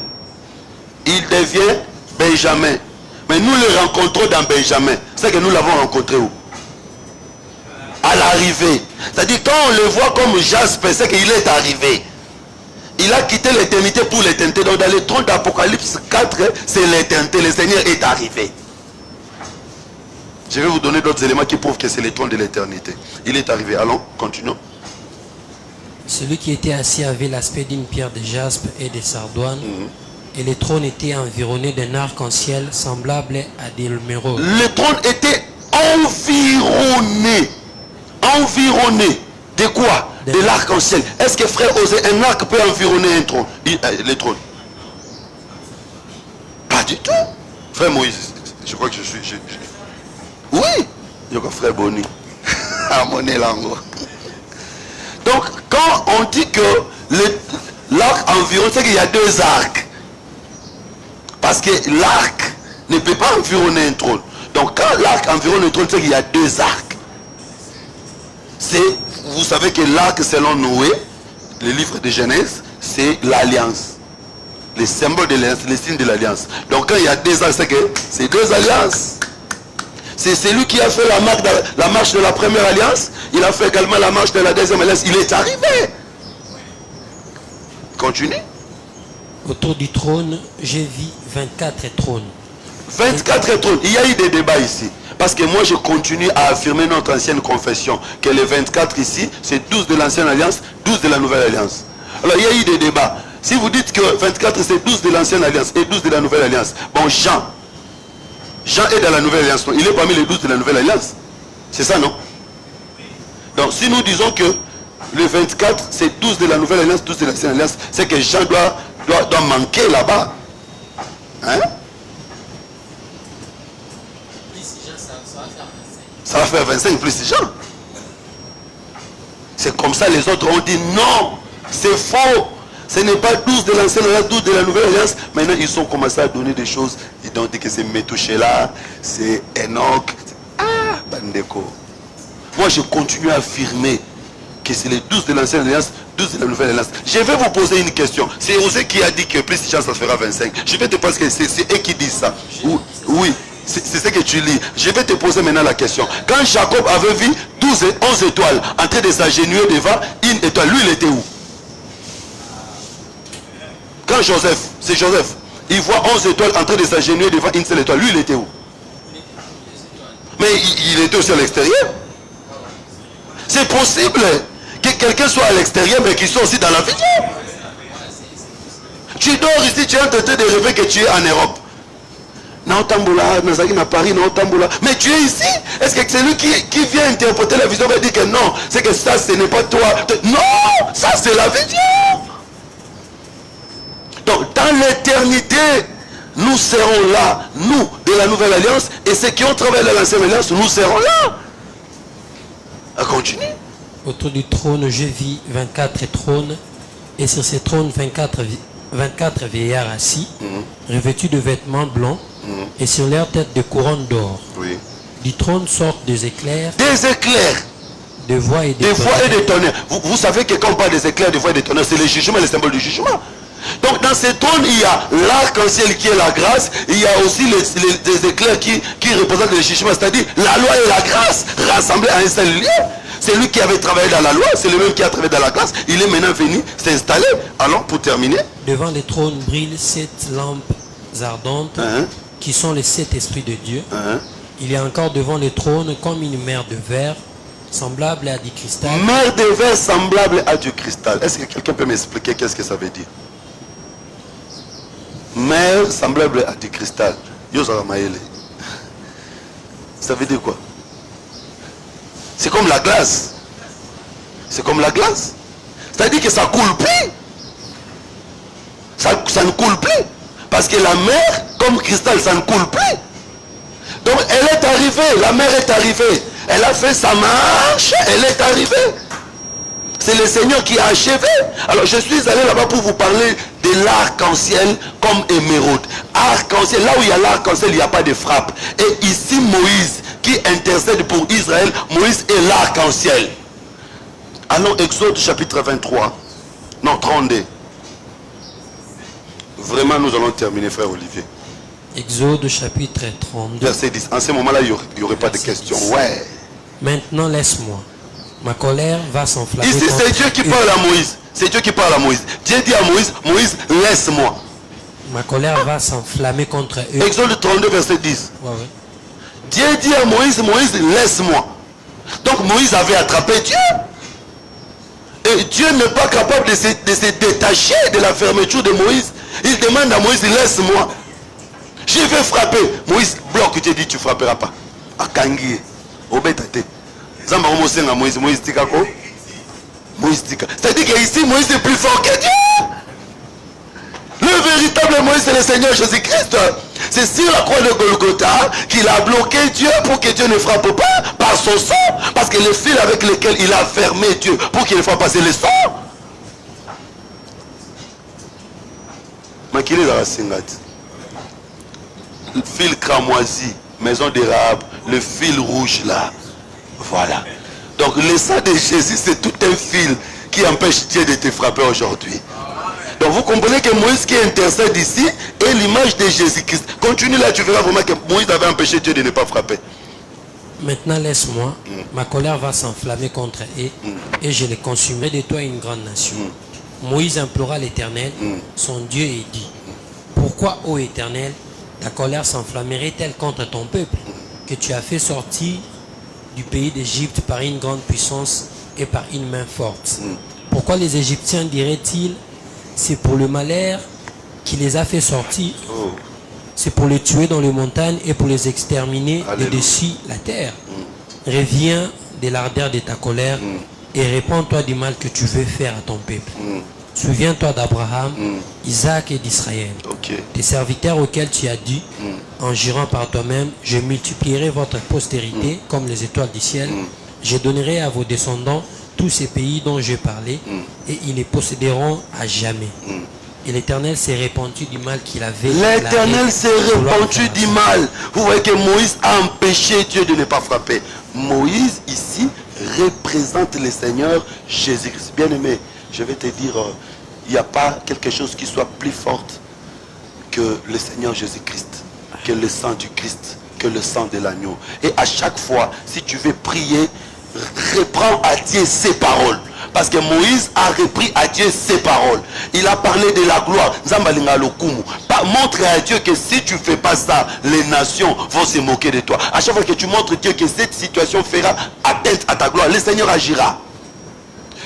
il devient Benjamin. Mais nous le rencontrons dans Benjamin. C'est que nous l'avons rencontré où? À l'arrivée. C'est-à-dire quand on le voit comme Jasper, c'est qu'il est arrivé. Il a quitté l'éternité pour l'éternité. Donc dans le trône d'Apocalypse 4, c'est l'éternité. Le Seigneur est arrivé. Je vais vous donner d'autres éléments qui prouvent que c'est le trône de l'éternité. Il est arrivé. Allons, continuons. Celui qui était assis avait l'aspect d'une pierre de jaspe et de sardoine. Et le trône était environné d'un arc-en-ciel semblable à des émeraudes. Le trône était environné. Environné. De quoi? De l'arc-en-ciel. Est-ce que frère Osé, un arc peut environner un trône? Le trône? Pas du tout. Frère Moïse, je crois que je suis... Oui. Je crois frère Boni. À mon élango. Donc, quand on dit que l'arc environne, c'est qu'il y a deux arcs. Parce que l'arc ne peut pas environner un trône. Donc, quand l'arc environne un trône, c'est qu'il y a deux arcs. Vous savez que l'arc, selon Noé, le livre de Genèse, c'est l'alliance. Le symbole de l'alliance, le signe de l'alliance. Donc, quand il y a deux arcs, c'est que c'est deux alliances. C'est celui qui a fait la marche de la première alliance. Il a fait également la marche de la deuxième alliance. Il est arrivé. Continue. Autour du trône, j'ai vu 24 trônes. 24 trônes. Il y a eu des débats ici. Parce que moi, je continue à affirmer notre ancienne confession. Que les 24 ici, c'est 12 de l'ancienne alliance, 12 de la nouvelle alliance. Alors, il y a eu des débats. Si vous dites que 24, c'est 12 de l'ancienne alliance et 12 de la nouvelle alliance. Bon, Jean est dans la nouvelle alliance. Il est parmi les 12 de la nouvelle alliance. C'est ça, non? Donc, si nous disons que le 24, c'est 12 de la nouvelle alliance, 12 de l'ancienne alliance, c'est que Jean doit manquer là-bas. Hein? Ça va faire 25 plus Jean. C'est comme ça les autres ont dit non, c'est faux. Ce n'est pas 12 de l'ancienne alliance, 12 de la nouvelle alliance. Maintenant, ils ont commencé à donner des choses. Ils ont dit que c'est Metouchéla, c'est Enoch. Ah, Bandeko. Moi, je continue à affirmer que c'est les 12 de l'ancienne alliance, 12 de la nouvelle alliance. Je vais vous poser une question. C'est Osée qui a dit que plus Jean, ça fera 25. Je vais te penser que c'est eux qui disent ça. Oui. C'est ce que tu lis. Je vais te poser maintenant la question. Quand Jacob avait vu 12 et 11 étoiles en train de s'agenouiller devant une étoile, lui il était où? Quand c'est Joseph, il voit 11 étoiles en train de s'agenouiller devant une seule étoile, lui il était où? Mais il était aussi à l'extérieur. C'est possible que quelqu'un soit à l'extérieur mais qu'il soit aussi dans la vision. Tu dors ici, tu es en train de rêver que tu es en Europe. Mais tu es ici. Est-ce que c'est lui qui vient interpréter la vision va dire que non, c'est que ça ce n'est pas toi? Non, ça c'est la vision. Donc dans l'éternité, nous serons là, nous de la nouvelle alliance, et ceux qui ont travaillé dans l'ancienne alliance, nous serons là. À continuer. Autour du trône, j'ai vu 24 trônes, et sur ces trônes, 24 24 vieillards assis, revêtus de vêtements blancs, et sur leur tête des couronnes d'or. Oui. Du trône sortent des éclairs, Des éclairs, des voix et des des voix et tonnerres. des tonnerres. Vous savez que quand on parle des éclairs, des voix et des tonnerres, c'est le jugement, le symbole du jugement. Donc dans ces trônes, il y a l'arc-en-ciel qui est la grâce. Il y a aussi des éclairs qui représentent le jugement, c'est-à-dire la loi et la grâce rassemblés à un seul lieu. C'est lui qui avait travaillé dans la loi, c'est le même qui a travaillé dans la grâce. Il est maintenant venu s'installer. Alors pour terminer, Devant les trônes brillent 7 lampes ardentes, qui sont les 7 esprits de Dieu. Il y a encore devant les trônes comme une mer de verre, semblable à du cristal. mer de verre semblable à du cristal. Est-ce que quelqu'un peut m'expliquer qu'est-ce que ça veut dire? Mer semblable à du cristal. Yosara Maele. Ça veut dire quoi? C'est comme la glace. C'est comme la glace. C'est-à-dire que ça coule plus. Ça ne coule plus. Parce que la mer, comme cristal, ça ne coule plus. Donc elle est arrivée, la mer est arrivée. Elle a fait sa marche, elle est arrivée. C'est le Seigneur qui a achevé. Alors je suis allé là-bas pour vous parler de l'arc-en-ciel comme émeraude. Arc-en-ciel, là où il y a l'arc-en-ciel, il n'y a pas de frappe. Et ici Moïse qui intercède pour Israël, Moïse est l'arc-en-ciel. Allons Exode chapitre 23. Non, 32. Vraiment nous allons terminer, frère Olivier. Exode chapitre 32. Verset 10. En ce moment-là, il n'y aurait pas de questions. Ouais. Maintenant laisse-moi. Ma colère va s'enflammer. Ici, c'est Dieu qui parle à Moïse. C'est Dieu qui parle à Moïse. Dieu dit à Moïse, Moïse, laisse-moi. Ma colère va s'enflammer contre eux. Exode 32, verset 10. Ouais. Dieu dit à Moïse, Moïse, laisse-moi. Donc Moïse avait attrapé Dieu. Et Dieu n'est pas capable de se détacher de la fermeture de Moïse. Il demande à Moïse, laisse-moi. Je vais frapper. Moïse bloque, Dieu dit, tu ne frapperas pas. Akangi, obetate. Zamba Moïse, Moïse tika ko. Moïse tika. C'est-à-dire qu'ici, Moïse est plus fort que Dieu. Le véritable Moïse, c'est le Seigneur Jésus-Christ. C'est sur la croix de Golgotha qu'il a bloqué Dieu pour que Dieu ne frappe pas par son sang. Parce que le fil avec lequel il a fermé Dieu pour qu'il ne fasse passer le sang. Makili la singati. Le fil cramoisi, maison de Rahab, le fil rouge là. Voilà. Donc le sang de Jésus, c'est tout un fil qui empêche Dieu de te frapper aujourd'hui. Donc vous comprenez que Moïse qui intercède ici est l'image de Jésus-Christ. Continue là, tu verras vraiment que Moïse avait empêché Dieu de ne pas frapper. Maintenant laisse-moi. Ma colère va s'enflammer contre eux. Et je les consumerai de toi une grande nation. Moïse implora l'Éternel, son Dieu, et dit, pourquoi, ô Éternel, ta colère s'enflammerait-elle contre ton peuple, que tu as fait sortir du pays d'Égypte par une grande puissance et par une main forte? Pourquoi les Égyptiens diraient-ils, c'est pour le malheur qui les a fait sortir, c'est pour les tuer dans les montagnes et pour les exterminer de dessus la terre? Reviens de l'ardeur de ta colère et répands-toi du mal que tu veux faire à ton peuple. Souviens-toi d'Abraham, Isaac et d'Israël, tes serviteurs auxquels tu as dit, en jurant par toi-même, je multiplierai votre postérité comme les étoiles du ciel, je donnerai à vos descendants tous ces pays dont j'ai parlé, et ils les posséderont à jamais. Et l'Éternel s'est répandu du mal qu'il avait. L'Éternel s'est répandu du mal. Vous voyez que Moïse a empêché Dieu de ne pas frapper. Moïse ici représente le Seigneur Jésus-Christ. Bien aimé, je vais te dire, il n'y a pas quelque chose qui soit plus fort que le Seigneur Jésus-Christ, que le sang du Christ, que le sang de l'agneau. Et à chaque fois, si tu veux prier, reprends à Dieu ses paroles. Parce que Moïse a repris à Dieu ses paroles. Il a parlé de la gloire. Montre à Dieu que si tu ne fais pas ça, les nations vont se moquer de toi. À chaque fois que tu montres Dieu que cette situation fera atteinte à ta gloire, le Seigneur agira.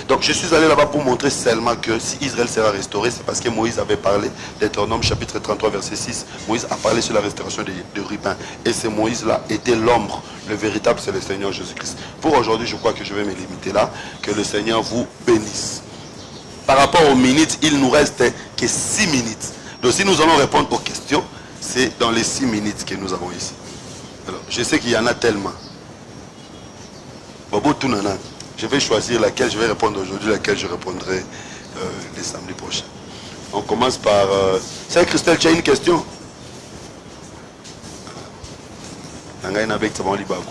Donc je suis allé là-bas pour montrer seulement que si Israël sera restauré, c'est parce que Moïse avait parlé, Deutéronome chapitre 33 verset 6, Moïse a parlé sur la restauration de Ruben. Et ce Moïse-là était l'ombre. Le véritable, c'est le Seigneur Jésus-Christ. Pour aujourd'hui, je crois que je vais me limiter là. Que le Seigneur vous bénisse. Par rapport aux minutes, il nous reste que 6 minutes. Donc si nous allons répondre aux questions, c'est dans les 6 minutes que nous avons ici. Alors, je sais qu'il y en a tellement. Bobo Tounana. Je vais choisir laquelle je vais répondre aujourd'hui, laquelle je répondrai le samedi prochain. On commence par... C'est Christelle, tu as une question? Avec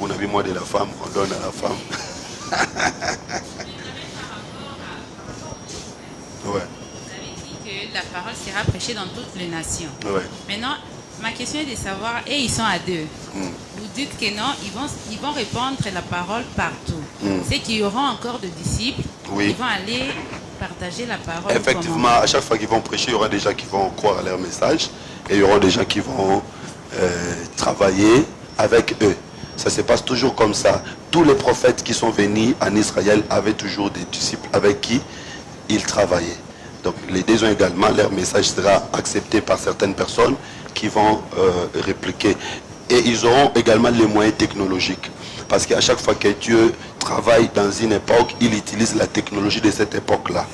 on a vu moi de la femme, on donne à la femme. Ouais. Vous avez dit que la parole sera prêchée dans toutes les nations. Ouais. Maintenant, ma question est de savoir, et ils sont à deux. Vous dites que non, ils vont répandre la parole partout. C'est qu'il y aura encore de disciples, Oui. ils vont aller partager la parole. Effectivement, à chaque fois qu'ils vont prêcher, il y aura des gens qui vont croire à leur message et il y aura des gens qui vont travailler avec eux. Ça se passe toujours comme ça. Tous les prophètes qui sont venus en Israël avaient toujours des disciples avec qui ils travaillaient. Donc les deux ont également, leur message sera accepté par certaines personnes qui vont répliquer. Et ils auront également les moyens technologiques. Parce qu'à chaque fois que Dieu travaille dans une époque, il utilise la technologie de cette époque-là.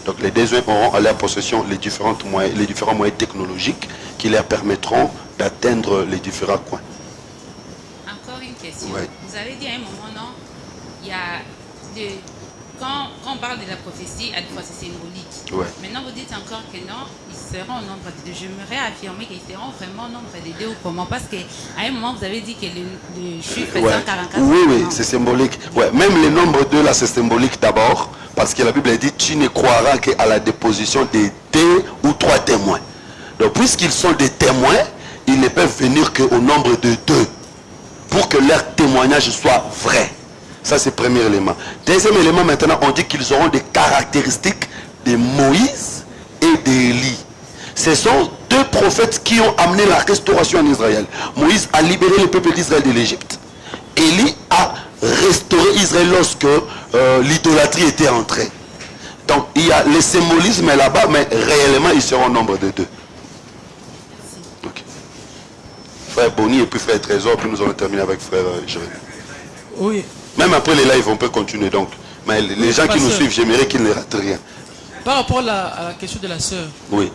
Donc les deux auront à leur possession les différents moyens technologiques qui leur permettront d'atteindre les différents coins. Encore une question. Ouais. Vous avez dit à un moment, non, il y a quand on parle de la prophétie, à des fois c'est symbolique. Ouais. Maintenant, vous dites encore que non, ils seront au nombre de deux. J'aimerais affirmer qu'ils seront vraiment au nombre de deux ou comment? Parce qu'à un moment, vous avez dit que le chiffre est 144. Oui, oui, c'est symbolique. Ouais. Même le nombre 2 là, c'est symbolique d'abord. Parce que la Bible dit, tu ne croiras qu'à la déposition de 2 ou 3 témoins. Donc, puisqu'ils sont des témoins, ils ne peuvent venir qu'au nombre de 2. Pour que leur témoignage soit vrai. Ça, c'est le premier élément. Deuxième élément, maintenant, on dit qu'ils auront des caractéristiques de Moïse et d'Élie. Ce sont deux prophètes qui ont amené la restauration en Israël. Moïse a libéré le peuple d'Israël de l'Égypte. Élie a restauré Israël lorsque l'idolâtrie était entrée. Donc, il y a le symbolisme là-bas, mais réellement, ils seront au nombre de 2. Okay. Frère Bonny et puis frère Trésor, puis nous allons terminer avec frère Jérémie. Oui. Même après les lives, on peut continuer. Donc, mais les gens qui nous suivent, j'aimerais qu'ils ne ratent rien. Par rapport à la question de la sœur, Oui.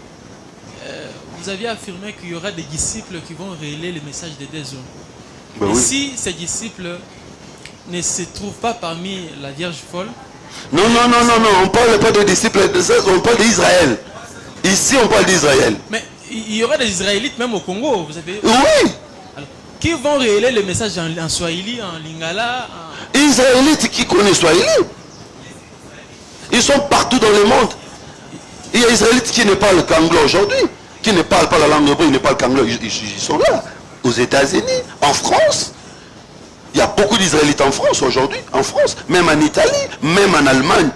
vous aviez affirmé qu'il y aura des disciples qui vont relayer le message des deux hommes. Ben Et oui. si ces disciples ne se trouvent pas parmi la Vierge folle, Non, on ne parle pas de disciples, on parle d'Israël. Ici, on parle d'Israël. mais il y aura des Israélites même au Congo, vous savez, Oui. alors, qui vont relayer le message en Swahili, en Lingala, Israélites qui connaissent Swahili. Ils sont partout dans le monde. Il y a des Israélites qui ne parlent qu'anglais aujourd'hui, qui ne parlent pas la langue hébreu, ils ne parlent qu'anglais. Ils sont là, aux États-Unis, en France. Il y a beaucoup d'Israélites en France aujourd'hui, en France, même en Italie, même en Allemagne.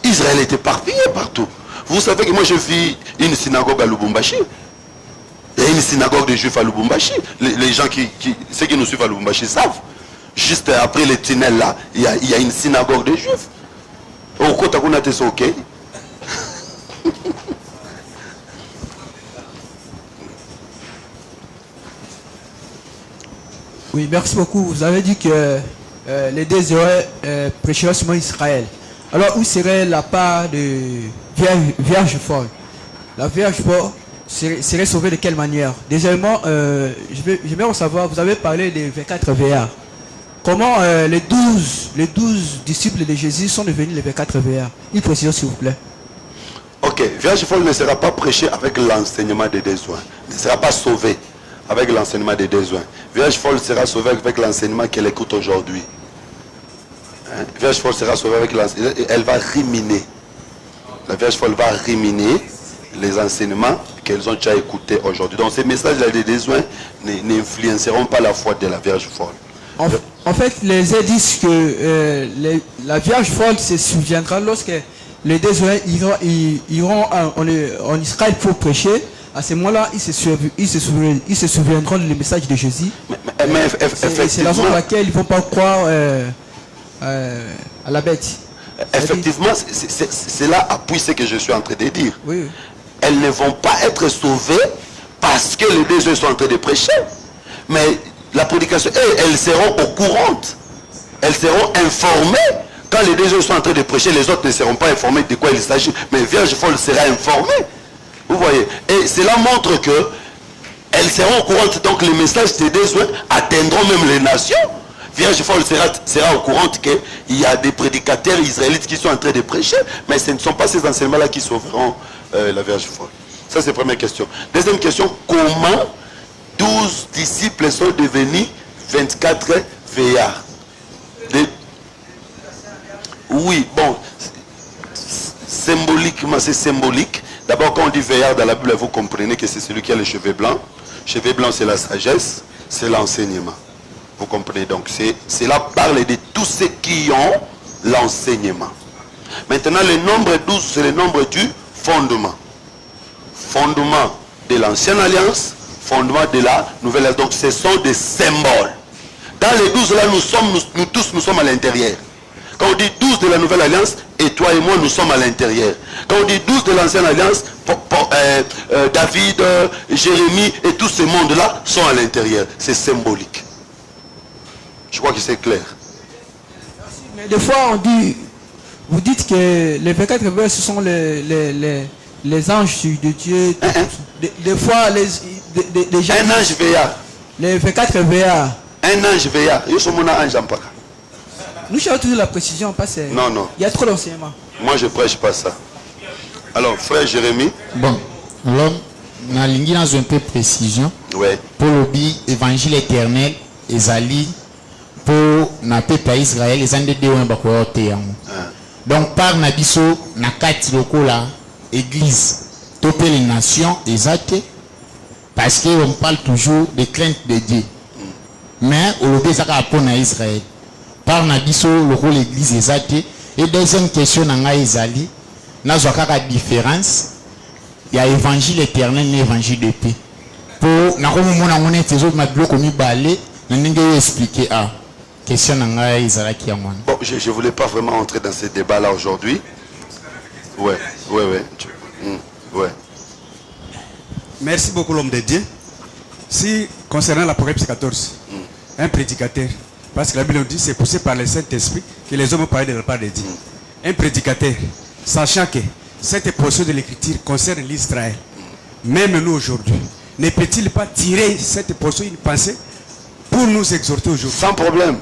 Israël est éparpillé partout. Vous savez que moi je vis une synagogue à Lubumbashi. Il y a une synagogue de Juifs à Lubumbashi. Les gens ceux qui nous suivent à Lubumbashi savent. Juste après le tunnel là, il y a une synagogue de Juifs. Au côté où on a été ok. Oui, merci beaucoup. Vous avez dit que les deux auraient prêché seulement Israël. Alors, où serait la part de Vierge folle? La Vierge folle serait sauvée de quelle manière? Deuxièmement, je vais savoir, vous avez parlé des 24 veillards. Comment les 12 disciples de Jésus sont devenus les 24 veillards? Une précision, s'il vous plaît. Ok, Vierge folle ne sera pas prêchée avec l'enseignement des besoins. Ne sera pas sauvée avec l'enseignement des besoins. Vierge folle sera sauvée avec l'enseignement qu'elle écoute aujourd'hui. Hein? Vierge folle sera sauvée avec l'enseignement. Elle va ruminer. La Vierge folle va ruminer les enseignements qu'elles ont déjà écoutés aujourd'hui. Donc ces messages-là des besoins n'influenceront pas la foi de la Vierge folle. En fait, les aides disent que la Vierge folle se souviendra lorsque les deux iront en Israël pour prêcher. À ce moment-là, ils se souviendront du message de Jésus. C'est la raison pour laquelle ils ne vont pas croire à la bête. Effectivement, cela appuie ce que je suis en train de dire. Oui. Elles ne vont pas être sauvées parce que les deux sont en train de prêcher. Mais la prédication, elles seront au courant. Elles seront informées. Quand les deux sont en train de prêcher, les autres ne seront pas informés de quoi il s'agit. Mais Vierge folle sera informée. Vous voyez. Et cela montre que elles seront au courant. Donc les messages des deux atteindront même les nations. Vierge folle sera au courant qu'il y a des prédicateurs israélites qui sont en train de prêcher, mais ce ne sont pas ces enseignements-là qui sauveront la Vierge folle. Ça, c'est la première question. Deuxième question, comment 12 disciples sont devenus 24 veillards? Oui, bon, symboliquement, c'est symbolique. D'abord, quand on dit veillard dans la Bible, vous comprenez que c'est celui qui a les cheveux blancs. Cheveux blancs, c'est la sagesse, c'est l'enseignement. Vous comprenez? Donc, cela parle de tous ceux qui ont l'enseignement. Maintenant, le nombre 12, c'est le nombre du fondement. Fondement de l'ancienne alliance, fondement de la nouvelle alliance. Donc, ce sont des symboles. Dans les 12 là, nous tous, nous sommes à l'intérieur. Quand on dit 12 de la nouvelle alliance, et toi et moi, nous sommes à l'intérieur. Quand on dit 12 de l'ancienne alliance, David, Jérémie et tout ce monde-là sont à l'intérieur. C'est symbolique. Je crois que c'est clair. Mais des fois, on dit, vous dites que les 24 veilleurs, ce sont les anges de Dieu. Des fois, les gens... Un ange veillard. Les 24 veillards. Un ange veillard. Ils sont mon ange en pas. Nous cherchons toujours la précision, parce que non. Il y a trop d'enseignements. Moi, je ne prêche pas ça. Alors, frère Jérémie. Bon, alors, on a un peu de précision. Ouais. Pour l'évangile éternel, Ezali, pour na peuple Israël, les années de donc, par Nabiso, na kati lokola, église, topé les nations, exact, parce qu'on parle toujours de crainte de Dieu. Mais, au lobby, ça va pour Israël. Par Nabiso, le rôle l'église exact. Et deuxième question, na Ezali, na la différence, il y a évangile éternel et évangile de paix. Pour, na comme on a fait ma bloc comme balé, na n'engue expliquer à question na Ezali qui a moi. Bon, je ne voulais pas vraiment entrer dans ce débat-là aujourd'hui. Ouais. Merci beaucoup l'homme de Dieu. Si, concernant l'Apocalypse 14, un prédicateur, parce que la Bible dit c'est poussé par le Saint-Esprit que les hommes parlent de la part de Dieu. Un prédicateur, sachant que cette portion de l'écriture concerne l'Israël, même nous aujourd'hui, ne peut-il pas tirer cette portion d'une pensée pour nous exhorter aujourd'hui? Sans problème.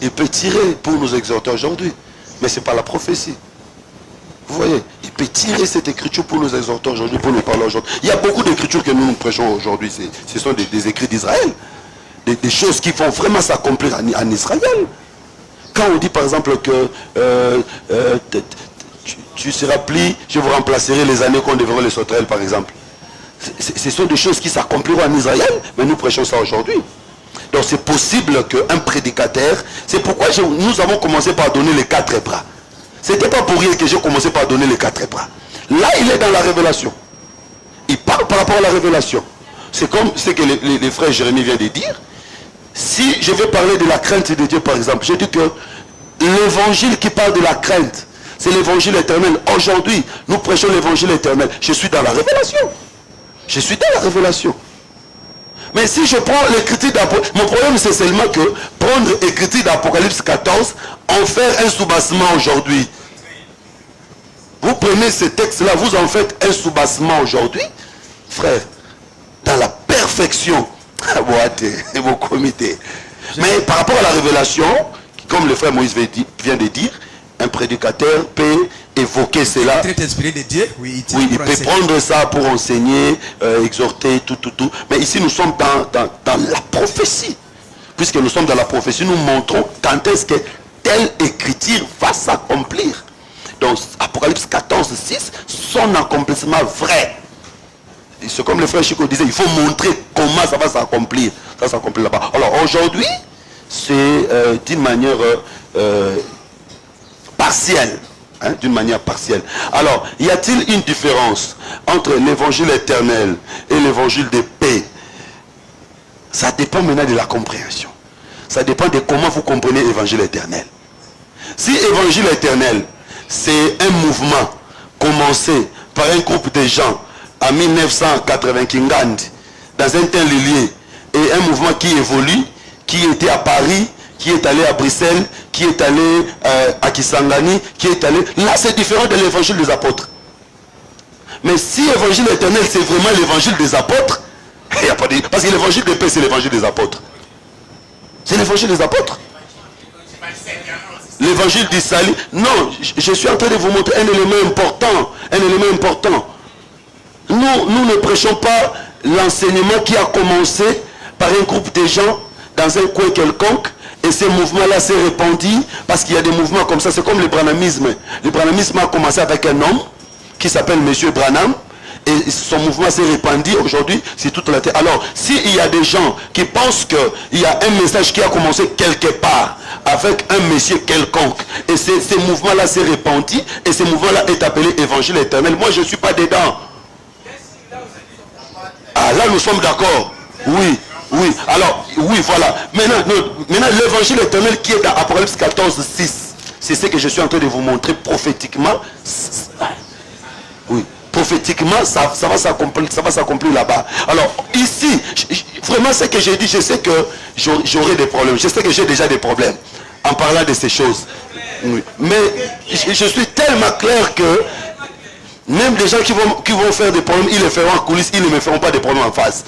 Il peut tirer pour nous exhorter aujourd'hui. Mais ce n'est pas la prophétie. Vous voyez, il peut tirer cette écriture pour nous exhorter aujourd'hui, pour nous parler aujourd'hui. Il y a beaucoup d'écritures que nous prêchons aujourd'hui. Ce sont des écrits d'Israël. Des choses qui vont vraiment s'accomplir en Israël. Quand on dit par exemple que tu seras pris, je vous remplacerai les années qu'on devrait les sauterelles par exemple. Ce sont des choses qui s'accompliront en Israël, mais nous prêchons ça aujourd'hui. Donc c'est possible qu'un prédicateur, c'est pourquoi nous avons commencé par donner les 4 bras. Ce n'était pas pour rien que j'ai commencé par donner les 4 bras. Là, il est dans la révélation. Il parle par rapport à la révélation. C'est comme ce que les frères Jérémie vient de dire. Si je veux parler de la crainte de Dieu, par exemple, je dis que l'évangile qui parle de la crainte, c'est l'évangile éternel. Aujourd'hui, nous prêchons l'évangile éternel. Je suis dans la révélation. Je suis dans la révélation. Mais si je prends l'écriture d'Apocalypse, mon problème c'est seulement que prendre l'écriture d'Apocalypse 14, en faire un soubassement aujourd'hui. Vous prenez ce texte-là, vous en faites un soubassement aujourd'hui, frère, dans la perfection. Vos comités. Mais par rapport à la révélation, comme le frère Moïse vient de dire, un prédicateur peut évoquer cela. Inspiré de Dieu, oui, il peut prendre ça pour enseigner, exhorter, tout. Mais ici, nous sommes dans la prophétie. Puisque nous sommes dans la prophétie, nous montrons quand est-ce que telle écriture va s'accomplir. Donc, Apocalypse 14, 6, son accomplissement vrai. C'est comme le frère Chico disait, il faut montrer comment ça va s'accomplir. Ça s'accomplit là-bas. Alors aujourd'hui, c'est d'une manière partielle. D'une manière partielle. Alors, y a-t-il une différence entre l'évangile éternel et l'évangile de paix? Ça dépend maintenant de la compréhension. Ça dépend de comment vous comprenez l'évangile éternel. Si l'évangile éternel, c'est un mouvement commencé par un groupe de gens en 1980 Kingandi, dans un tel lieu, et un mouvement qui évolue, qui était à Paris, qui est allé à Bruxelles, qui est allé à Kisangani, qui est allé... Là, c'est différent de l'évangile des apôtres. Mais si l'évangile éternel, c'est vraiment l'évangile des apôtres, il n'y a pas de... Parce que l'évangile de paix, c'est l'évangile des apôtres. C'est l'évangile des apôtres. l'évangile du salut. Non, je suis en train de vous montrer un élément important. Un élément important. Nous ne prêchons pas l'enseignement qui a commencé par un groupe de gens dans un coin quelconque. Et ce mouvement-là s'est répandu parce qu'il y a des mouvements comme ça. C'est comme le branhamisme. Le branhamisme a commencé avec un homme qui s'appelle Monsieur Branham. Et son mouvement s'est répandu aujourd'hui sur toute la terre. Alors, s'il y a des gens qui pensent qu'il y a un message qui a commencé quelque part avec un monsieur quelconque, et ce mouvement-là s'est répandu, et ce mouvement-là est appelé évangile éternel, moi je ne suis pas dedans. Ah, là nous sommes d'accord. Oui, oui. Alors, oui, voilà. Maintenant l'évangile éternel qui est dans Apocalypse 14, 6, c'est ce que je suis en train de vous montrer prophétiquement. Oui. Prophétiquement, ça va s'accomplir là-bas. Alors, ici, vraiment ce que j'ai dit, je sais que j'aurai des problèmes. Je sais que j'ai déjà des problèmes en parlant de ces choses. Oui. Mais je suis tellement clair que même des gens qui vont faire des problèmes, ils les feront en coulisses, ils ne me feront pas des problèmes en face.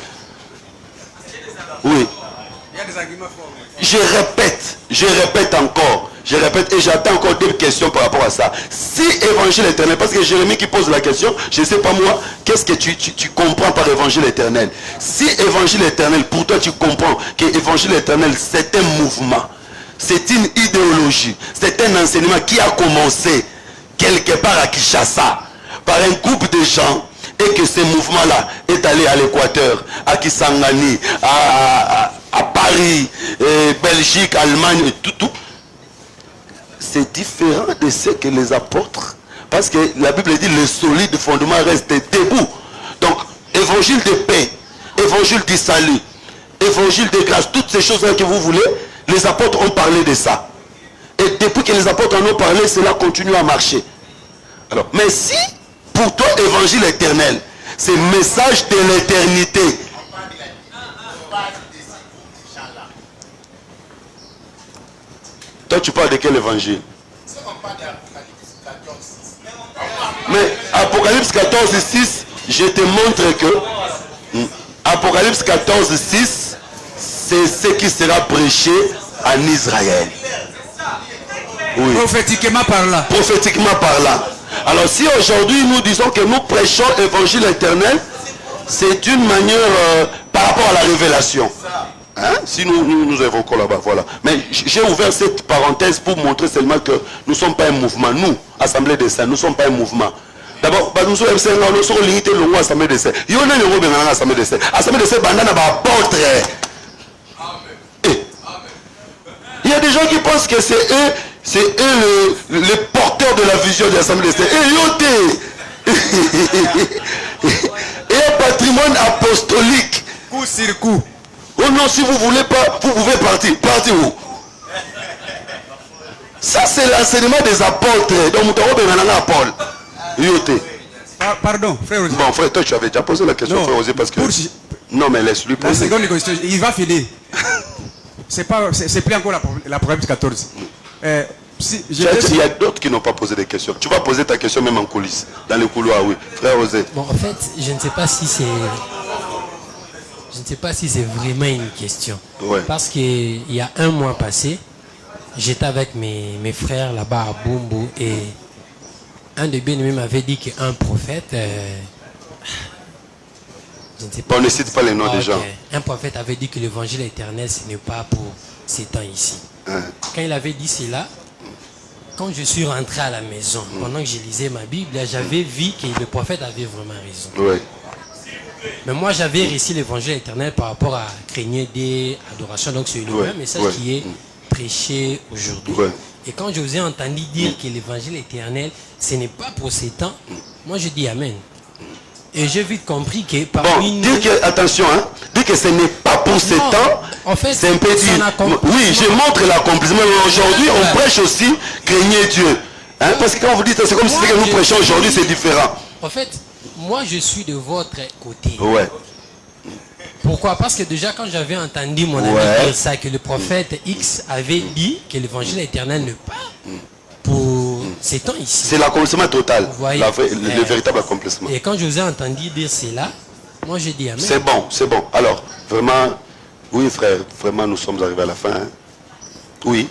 Oui. Il y a des arguments forts. Je répète encore. Je répète et j'attends encore des questions par rapport à ça. Si évangile éternel, parce que Jérémie qui pose la question, je ne sais pas moi, qu'est-ce que tu comprends par évangile éternel? Si évangile éternel, pour toi tu comprends que évangile éternel c'est un mouvement, c'est une idéologie, c'est un enseignement qui a commencé quelque part à Kinshasa par un groupe de gens et que ce mouvement-là est allé à l'Équateur, à Kisangani, à Paris, Belgique, Allemagne, tout. C'est différent de ce que les apôtres, parce que la Bible dit le solide fondement reste debout. Donc, évangile de paix, évangile du salut, évangile de grâce, toutes ces choses-là que vous voulez, les apôtres ont parlé de ça. Et depuis que les apôtres en ont parlé, cela continue à marcher. Alors, mais si, pour toi, évangile éternel, c'est message de l'éternité. Toi, tu parles de quel évangile? Mais Apocalypse 14, 6, je te montre que Apocalypse 14, 6, c'est ce qui sera prêché en Israël. Oui. Prophétiquement parlant. Prophétiquement parlant. Alors si aujourd'hui nous disons que nous prêchons évangile éternel, c'est une manière par rapport à la révélation. Hein? Si nous évoquons là-bas, voilà. Mais j'ai ouvert cette parenthèse pour montrer seulement que nous ne sommes pas un mouvement. Nous, Assemblée des Saints, nous ne sommes pas un mouvement. D'abord, nous sommes limité le Assemblée des Saints. Il y a une Assemblée des Saints. Assemblée des Saints, apôtre. Il y a des gens qui pensent que c'est eux les porteurs de la vision de l'Assemblée des Saints. Et un patrimoine apostolique. Coup sur coup. Oh non, si vous ne voulez pas, vous pouvez partir. Partir où? Ça, c'est l'enseignement des apôtres. Donc, Paul. Pardon, frère Osé. Bon, frère, toi, tu avais déjà posé la question, non, frère Osé, parce que... Non, mais laisse-lui La poser. seconde question, il va finir. C'est plus encore la Proverbe 14. Il y a d'autres qui n'ont pas posé des questions. Tu vas poser ta question même en coulisses, dans le couloir, oui. Frère Osé. Bon, en fait, je ne sais pas si c'est... Je ne sais pas si c'est vraiment une question. Ouais. Parce qu'il y a un mois passé, j'étais avec mes frères là-bas à Bumbu et un de bien-aimés m'avait dit qu'un prophète... je ne sais pas. On ne cite pas les noms des gens. Un prophète avait dit que l'évangile éternel, ce n'est pas pour ces temps ici. Hein. Quand il avait dit cela, quand je suis rentré à la maison, pendant que je lisais ma Bible, j'avais vu que le prophète avait vraiment raison. Ouais. Mais moi, j'avais réussi l'évangile éternel par rapport à craigner des adorations. Donc, c'est le même message qui est prêché aujourd'hui. Ouais. Et quand je vous ai entendu dire que l'évangile éternel, ce n'est pas pour ces temps, moi, je dis Amen. Et j'ai vite compris que parmi nous... Dire que, attention, hein, dire que ce n'est pas pour ces temps, en fait, c'est un peu dire... Oui, je montre l'accomplissement. Aujourd'hui, on prêche aussi craignez Dieu. Hein, parce que quand vous dites, c'est comme si ce que nous prêchons aujourd'hui, c'est différent. En fait, moi, je suis de votre côté. Ouais. Pourquoi? Parce que déjà, quand j'avais entendu mon ami dire ça, que le prophète X avait dit que l'évangile éternel n'est pas pour ces temps ici. C'est l'accomplissement total. Vous voyez, le véritable accomplissement. Et quand je vous ai entendu dire cela, moi je dis Amen. C'est bon, c'est bon. Alors, vraiment, oui frère, vraiment nous sommes arrivés à la fin. Hein. Oui.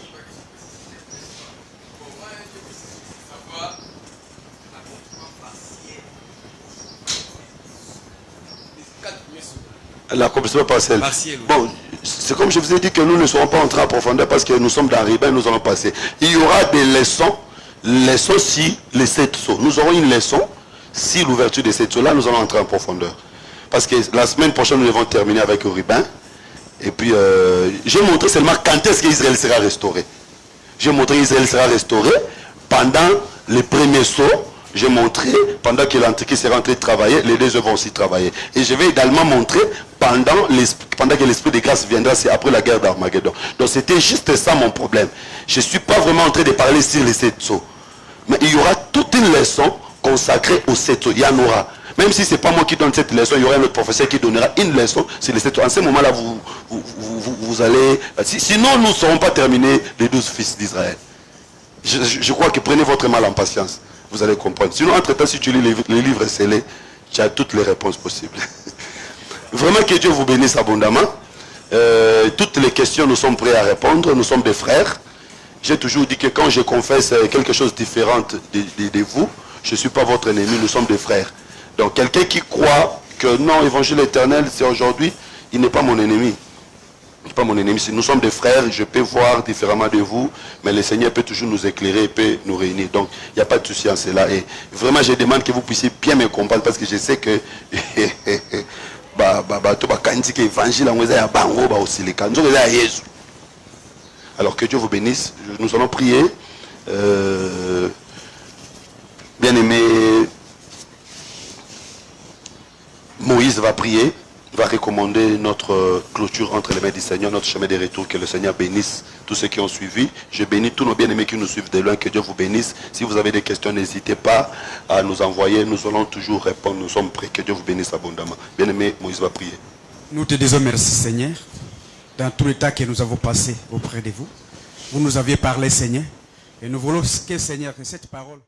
L'accomplissement partiel. Partiel, oui. Bon, c'est comme je vous ai dit que nous ne serons pas entrés en profondeur parce que nous sommes dans Ribin, nous allons passer. Il y aura des leçons si les 7 sauts. Nous aurons une leçon si l'ouverture des 7 sauts. Là, nous allons entrer en profondeur. Parce que la semaine prochaine, nous devons terminer avec Ribin. Et puis, j'ai montré seulement quand est-ce qu'Israël sera restauré. J'ai montré qu'Israël sera restauré pendant les premiers sauts. J'ai montré, pendant que l'Antiquité sera en train de travailler, les deux vont aussi travailler. Et je vais également montrer, pendant que l'Esprit de grâce viendra, c'est après la guerre d'Armageddon. Donc c'était juste ça mon problème. Je ne suis pas vraiment en train de parler sur les 7 sauts. Mais il y aura toute une leçon consacrée aux 7 sauts. Il y en aura. Même si ce n'est pas moi qui donne cette leçon, il y aura un autre professeur qui donnera une leçon sur les 7 sauts. En ce moment-là, vous allez... Sinon, nous ne serons pas terminés les 12 fils d'Israël. Je crois que prenez votre mal en patience. Vous allez comprendre. Sinon, entre-temps, si tu lis les livres scellés, tu as toutes les réponses possibles. Vraiment que Dieu vous bénisse abondamment. Toutes les questions, nous sommes prêts à répondre. Nous sommes des frères. J'ai toujours dit que quand je confesse quelque chose de différent de vous, je ne suis pas votre ennemi, nous sommes des frères. Donc, quelqu'un qui croit que non, l'évangile éternel, c'est aujourd'hui, il n'est pas mon ennemi. Pas mon ennemi, nous sommes des frères, je peux voir différemment de vous, mais le Seigneur peut toujours nous éclairer, peut nous réunir. Donc, il n'y a pas de souci en cela. Et vraiment, je demande que vous puissiez bien me comprendre parce que je sais que alors que Dieu vous bénisse. Nous allons prier. Bien-aimé, Moïse va prier. Va recommander notre clôture entre les mains du Seigneur, notre chemin de retour, que le Seigneur bénisse tous ceux qui ont suivi. Je bénis tous nos bien-aimés qui nous suivent de loin, que Dieu vous bénisse. Si vous avez des questions, n'hésitez pas à nous envoyer, nous allons toujours répondre, nous sommes prêts, que Dieu vous bénisse abondamment. Bien-aimé, Moïse va prier. Nous te disons merci Seigneur, dans tout le temps que nous avons passé auprès de vous. Vous nous aviez parlé Seigneur, et nous voulons que Seigneur, que cette parole